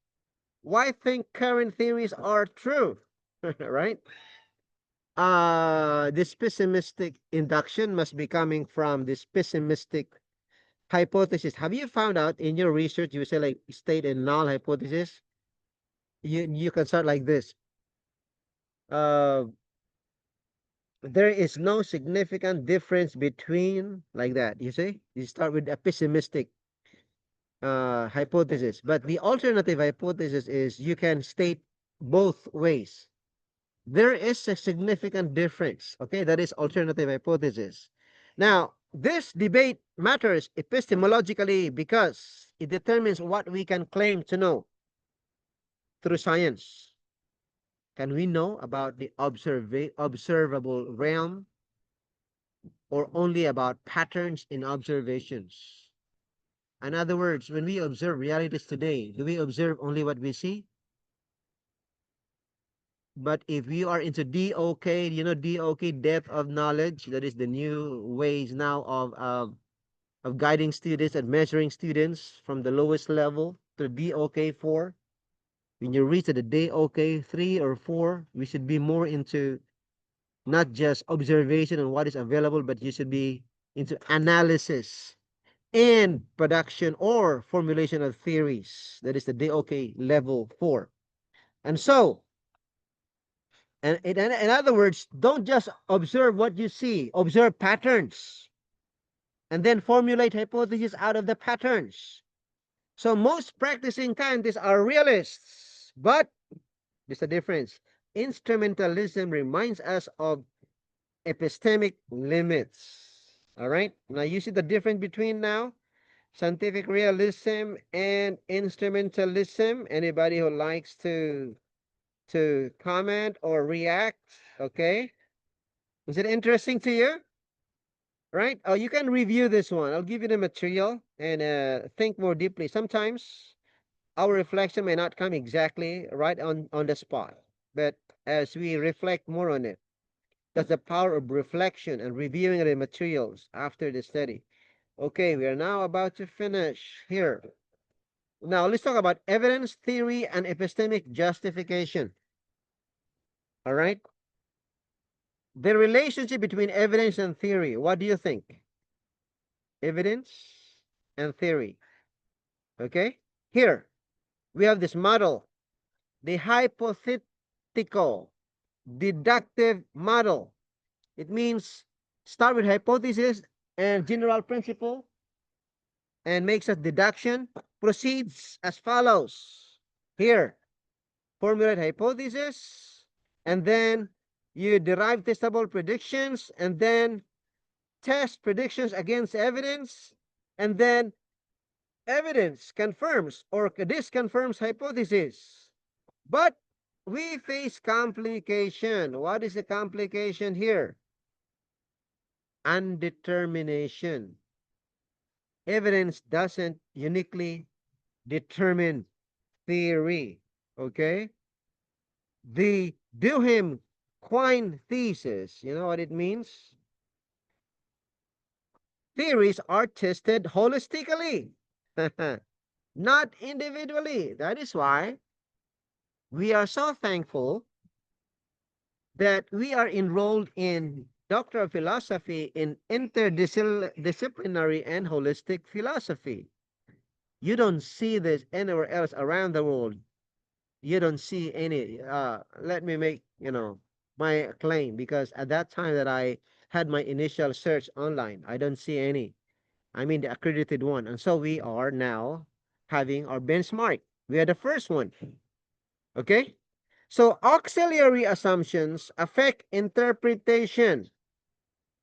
why think current theories are true? Right? This pessimistic induction must be coming from this pessimistic hypothesis. Have you found out in your research, you say like state and null hypothesis? You can start like this. Uh, there is no significant difference between like that. You see, you start with a pessimistic hypothesis, but the alternative hypothesis is you can state both ways. There is a significant difference. Okay, that is alternative hypothesis. Now, this debate matters epistemologically because it determines what we can claim to know through science. Can we know about the observable realm or only about patterns in observations? In other words, when we observe realities today, do we observe only what we see? But if you are into DOK, DOK, depth of knowledge, that is the new ways now of guiding students and measuring students from the lowest level to DOK 4. When you reach the day, okay, 3 or 4, we should be more into not just observation on what is available, but you should be into analysis and production or formulation of theories. That is the day, okay, level 4. And so, and in other words, don't just observe what you see, observe patterns and then formulate hypotheses out of the patterns. So most practicing scientists are realists, but there's a difference. Instrumentalism reminds us of epistemic limits. All right. Now you see the difference between now scientific realism and instrumentalism. Anybody who likes to comment or react? Okay. Is it interesting to you? Right? Oh, you can review this one. I'll give you the material and think more deeply. Sometimes our reflection may not come exactly right on the spot, but as we reflect more on it, that's the power of reflection and reviewing the materials after the study. Okay, we are now about to finish here. Now let's talk about evidence, theory, and epistemic justification. All right. The relationship between evidence and theory. What do you think? Evidence and theory. Okay. Here we have this model, the hypothetical deductive model. It means start with hypothesis and general principle and makes a deduction, proceeds as follows. Here, formulate hypothesis, and then you derive testable predictions, and then test predictions against evidence, and then evidence confirms or disconfirms hypothesis. But we face complication. What is the complication here? Undetermination. Evidence doesn't uniquely determine theory. Okay? The Duhem-Quine thesis, you know what it means? Theories are tested holistically, not individually. That is why we are so thankful that we are enrolled in Doctor of Philosophy in interdisciplinary and holistic philosophy. You don't see this anywhere else around the world. You don't see any. Let me make my claim because at that time that I had my initial search online, I don't see any. I mean the accredited one, and so we are now having our benchmark. We are the first one. Okay. So auxiliary assumptions affect interpretation,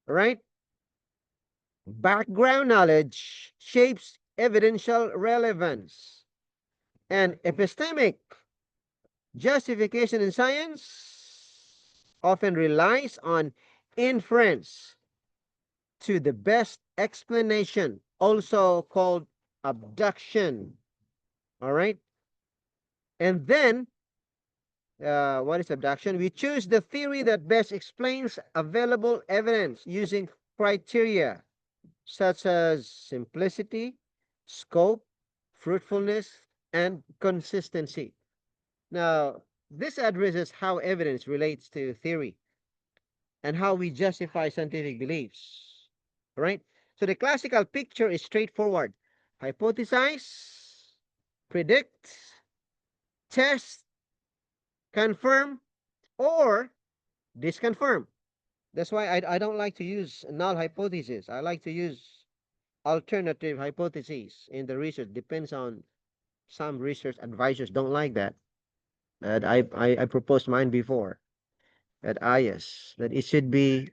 right? Background knowledge shapes evidential relevance. And epistemic justification in science often relies on inference to the best explanation, also called abduction. All right. And then, what is abduction? We choose the theory that best explains available evidence using criteria such as simplicity, scope, fruitfulness, and consistency. Now, this addresses how evidence relates to theory and how we justify scientific beliefs. Right? So the classical picture is straightforward. Hypothesize, predict, test, confirm, or disconfirm. That's why I don't like to use null hypothesis. I like to use alternative hypotheses in the research. Depends on some research advisors don't like that. And I proposed mine before at IS that it should be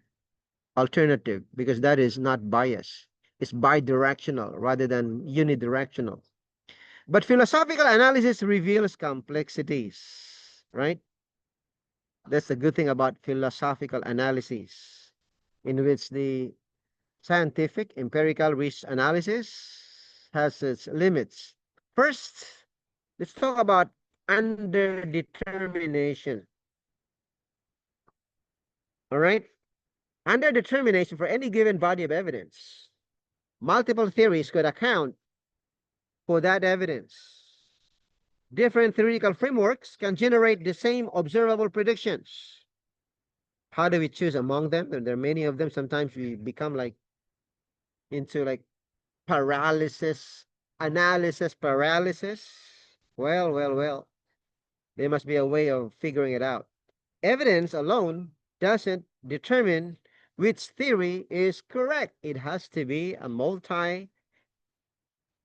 alternative because that is not bias. It's bidirectional rather than unidirectional. But philosophical analysis reveals complexities, right? That's the good thing about philosophical analysis, in which the scientific empirical research analysis has its limits. First, let's talk about underdetermination. All right? Underdetermination for any given body of evidence. Multiple theories could account for that evidence. different theoretical frameworks can generate the same observable predictions. How do we choose among them? There are many of them. Sometimes we become like into like paralysis, analysis paralysis. Well. There must be a way of figuring it out. Evidence alone doesn't determine which theory is correct. It has to be a multi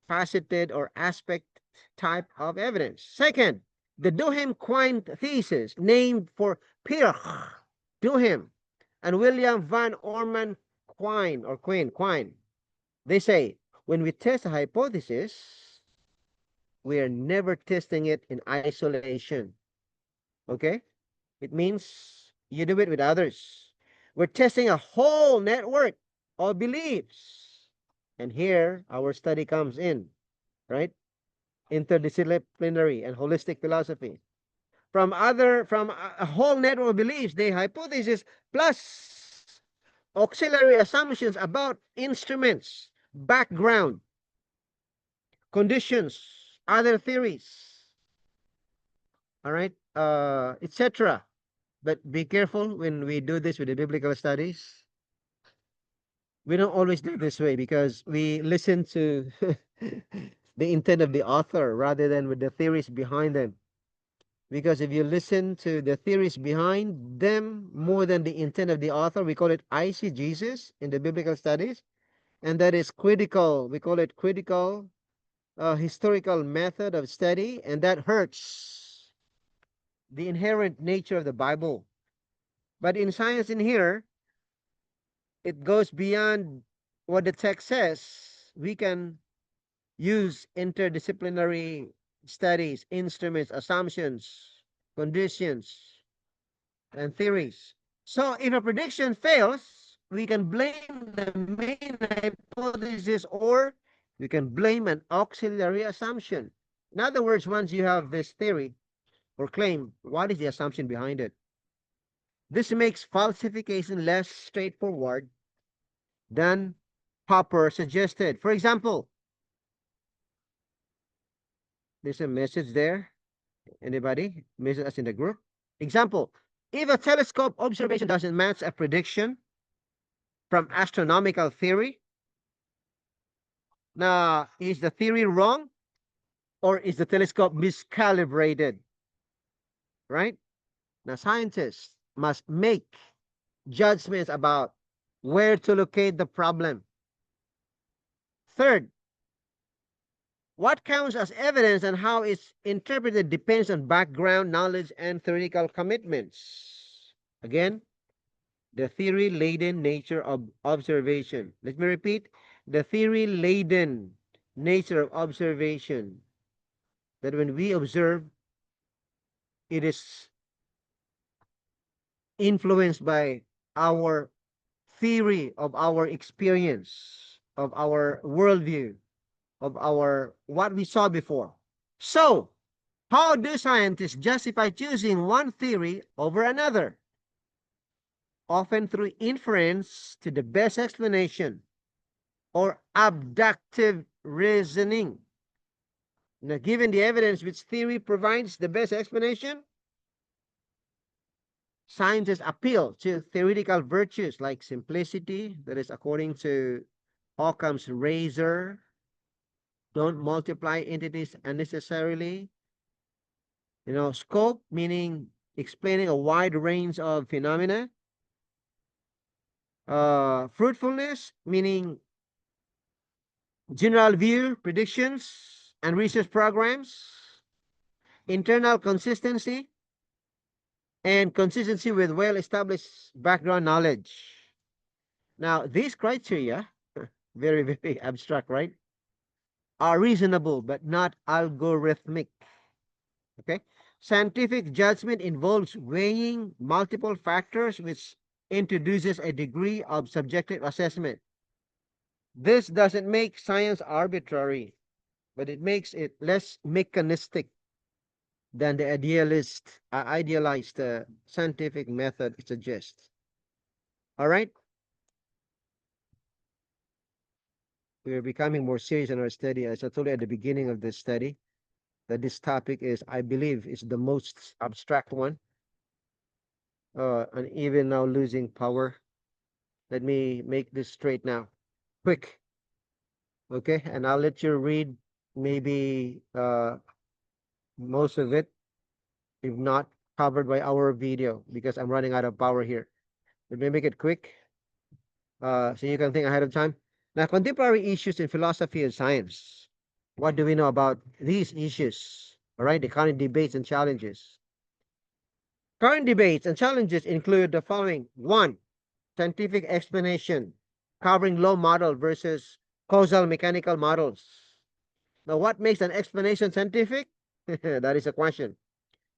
faceted or aspect type of evidence. Second, the Duhem-Quine thesis, named for Peter Duhem and William van Orman Quine. They say when we test a hypothesis, we are never testing it in isolation. Okay? It means you do it with others. We're testing a whole network of beliefs. And here our study comes in, right? Interdisciplinary and holistic philosophy. From a whole network of beliefs, the hypothesis plus auxiliary assumptions about instruments, background, conditions, other theories, all right, etc. But be careful when we do this with the biblical studies. We don't always do it this way because we listen to the intent of the author rather than with the theories behind them. Because if you listen to the theories behind them more than the intent of the author, we call it eisegesis in the biblical studies, and that is critical. We call it critical historical method of study, and that hurts the inherent nature of the Bible. But in science, in here, it goes beyond what the text says. We can use interdisciplinary studies, instruments, assumptions, conditions, and theories. So if a prediction fails, we can blame the main hypothesis or we can blame an auxiliary assumption. In other words, once you have this theory or claim, what is the assumption behind it? This makes falsification less straightforward than Popper suggested. For example, there's a message there. Anybody? Message us in the group. Example, if a telescope observation doesn't match a prediction from astronomical theory, now is the theory wrong or is the telescope miscalibrated? Right? Now scientists must make judgments about where to locate the problem. Third, what counts as evidence and how it's interpreted depends on background knowledge and theoretical commitments. Again, the theory laden nature of observation. Let me repeat, the theory laden nature of observation. That when we observe, it is influenced by our theory of our experience, of our worldview, of our what we saw before. So, how do scientists justify choosing one theory over another? Often through inference to the best explanation or abductive reasoning. Now, given the evidence which theory provides the best explanation, scientists appeal to theoretical virtues like simplicity, that is according to Occam's razor, don't multiply entities unnecessarily. Scope, meaning explaining a wide range of phenomena. Fruitfulness, meaning general view, predictions, and research programs. Internal consistency, and consistency with well-established background knowledge. Now, these criteria, very abstract, right, are reasonable but not algorithmic. Okay? Scientific judgment involves weighing multiple factors, which introduces a degree of subjective assessment. This doesn't make science arbitrary, but it makes it less mechanistic than the idealized scientific method suggests. All right? We are becoming more serious in our study, as I told you at the beginning of this study. that this topic is, I believe, is the most abstract one, and even now losing power. Let me make this straight now, quick, okay? And I'll let you read maybe most of it, if not covered by our video, because I'm running out of power here. Let me make it quick, so you can think ahead of time. Now, contemporary issues in philosophy and science. What do we know about these issues? All right, the current debates and challenges. Current debates and challenges include the following. One, scientific explanation, covering law model versus causal mechanical models. Now, what makes an explanation scientific? That is a question.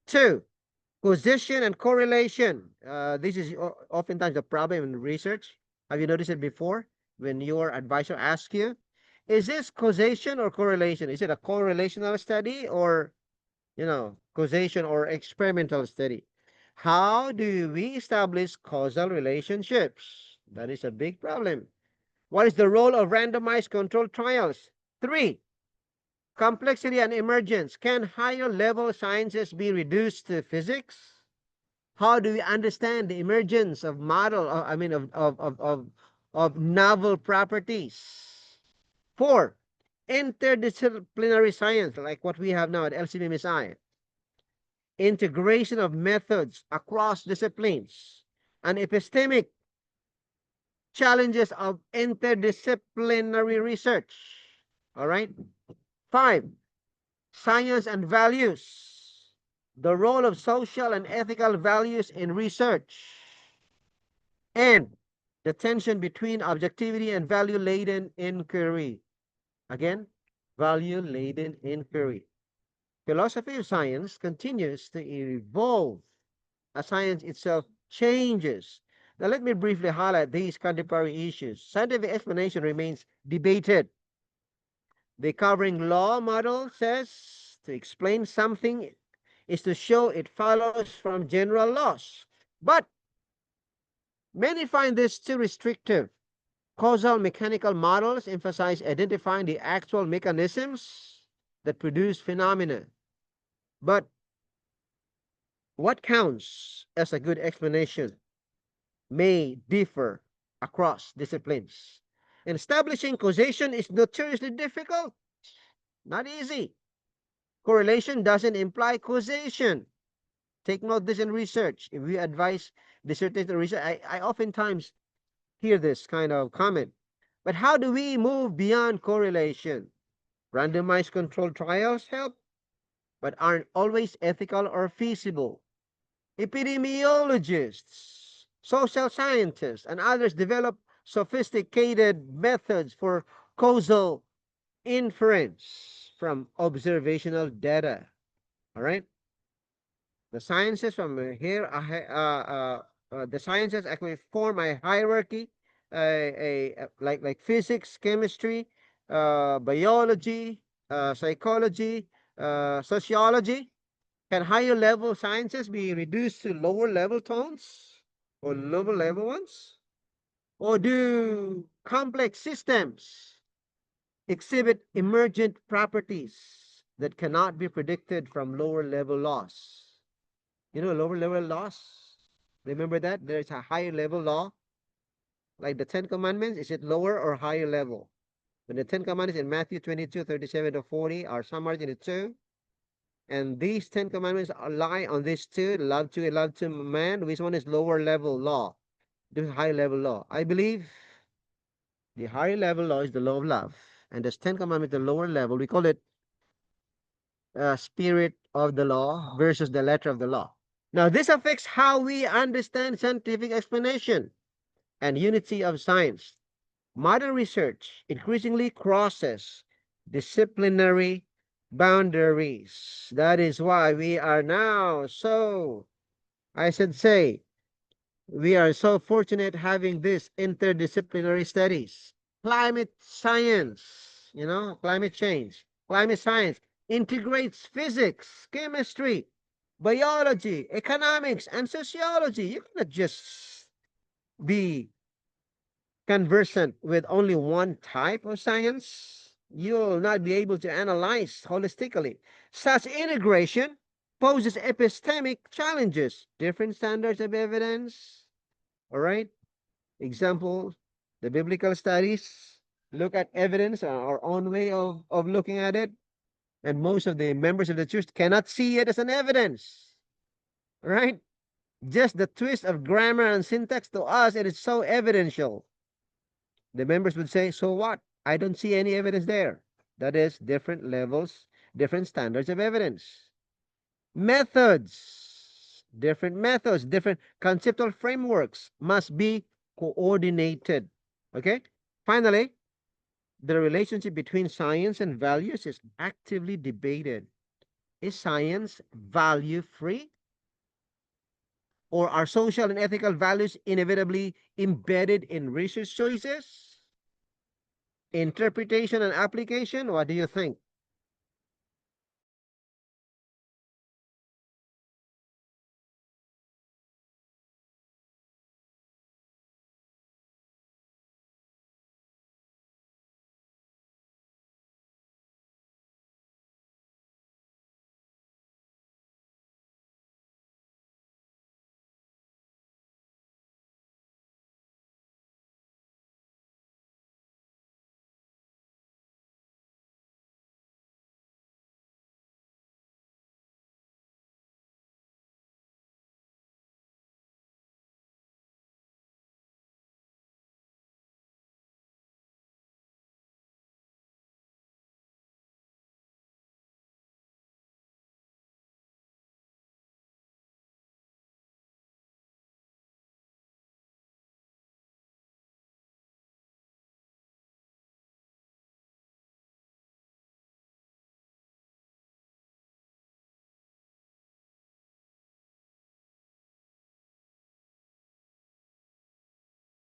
Two, causation and correlation. This is oftentimes a problem in research. Have you noticed it before? When your advisor asks you, is this causation or correlation? Is it a correlational study, or, causation or experimental study? How do we establish causal relationships? That is a big problem. What is the role of randomized controlled trials? Three, complexity and emergence. Can higher level sciences be reduced to physics? How do we understand the emergence of model, I mean, of novel properties? Four, interdisciplinary science, like what we have now at LCMSI, integration of methods across disciplines, and epistemic challenges of interdisciplinary research. All right. Five, science and values, the role of social and ethical values in research, and the tension between objectivity and value laden inquiry. Again, value laden inquiry. Philosophy of science continues to evolve as science itself changes. Now, let me briefly highlight these contemporary issues. Scientific explanation remains debated. The covering law model says to explain something is to show it follows from general laws. But many find this too restrictive. Causal mechanical models emphasize identifying the actual mechanisms that produce phenomena. But what counts as a good explanation may differ across disciplines. And establishing causation is notoriously difficult, not easy. Correlation doesn't imply causation. Take note this in research. If we advise dissertation research, I oftentimes hear this kind of comment. But how do we move beyond correlation? Randomized controlled trials help, but aren't always ethical or feasible. Epidemiologists, social scientists, and others develop sophisticated methods for causal inference from observational data. All right. The sciences from here, the sciences actually form a hierarchy, like physics, chemistry, biology, psychology, sociology. Can higher level sciences be reduced to lower level tones or lower level ones? Or do complex systems exhibit emergent properties that cannot be predicted from lower level laws? Lower level laws. Remember that? There's a higher level law, like the Ten Commandments. Is it lower or higher level? When the Ten Commandments in Matthew 22:37 to 40 are summarized into two, and these Ten Commandments lie on these two, love to love to man. Which one is lower level law? This is higher level law. I believe the higher level law is the law of love, and the Ten Commandments, the lower level, we call it spirit of the law versus the letter of the law. Now, this affects how we understand scientific explanation and unity of science. Modern research increasingly crosses disciplinary boundaries. That is why we are now so, I should say, we are so fortunate having this interdisciplinary studies. Climate science, climate change, climate science integrates physics, chemistry, biology, economics, and sociology. You cannot just be conversant with only one type of science. You'll not be able to analyze holistically. Such integration poses epistemic challenges, different standards of evidence. All right. Example, the biblical studies look at evidence, our own way of looking at it, and most of the members of the church cannot see it as an evidence. Right? Just the twist of grammar and syntax to us, it is so evidential. The members would say, so what? I don't see any evidence there. That is different levels, different standards of evidence. Methods, different conceptual frameworks must be coordinated. Okay? Finally, the relationship between science and values is actively debated. Is science value free? Or are social and ethical values inevitably embedded in research choices? Interpretation and application? What do you think?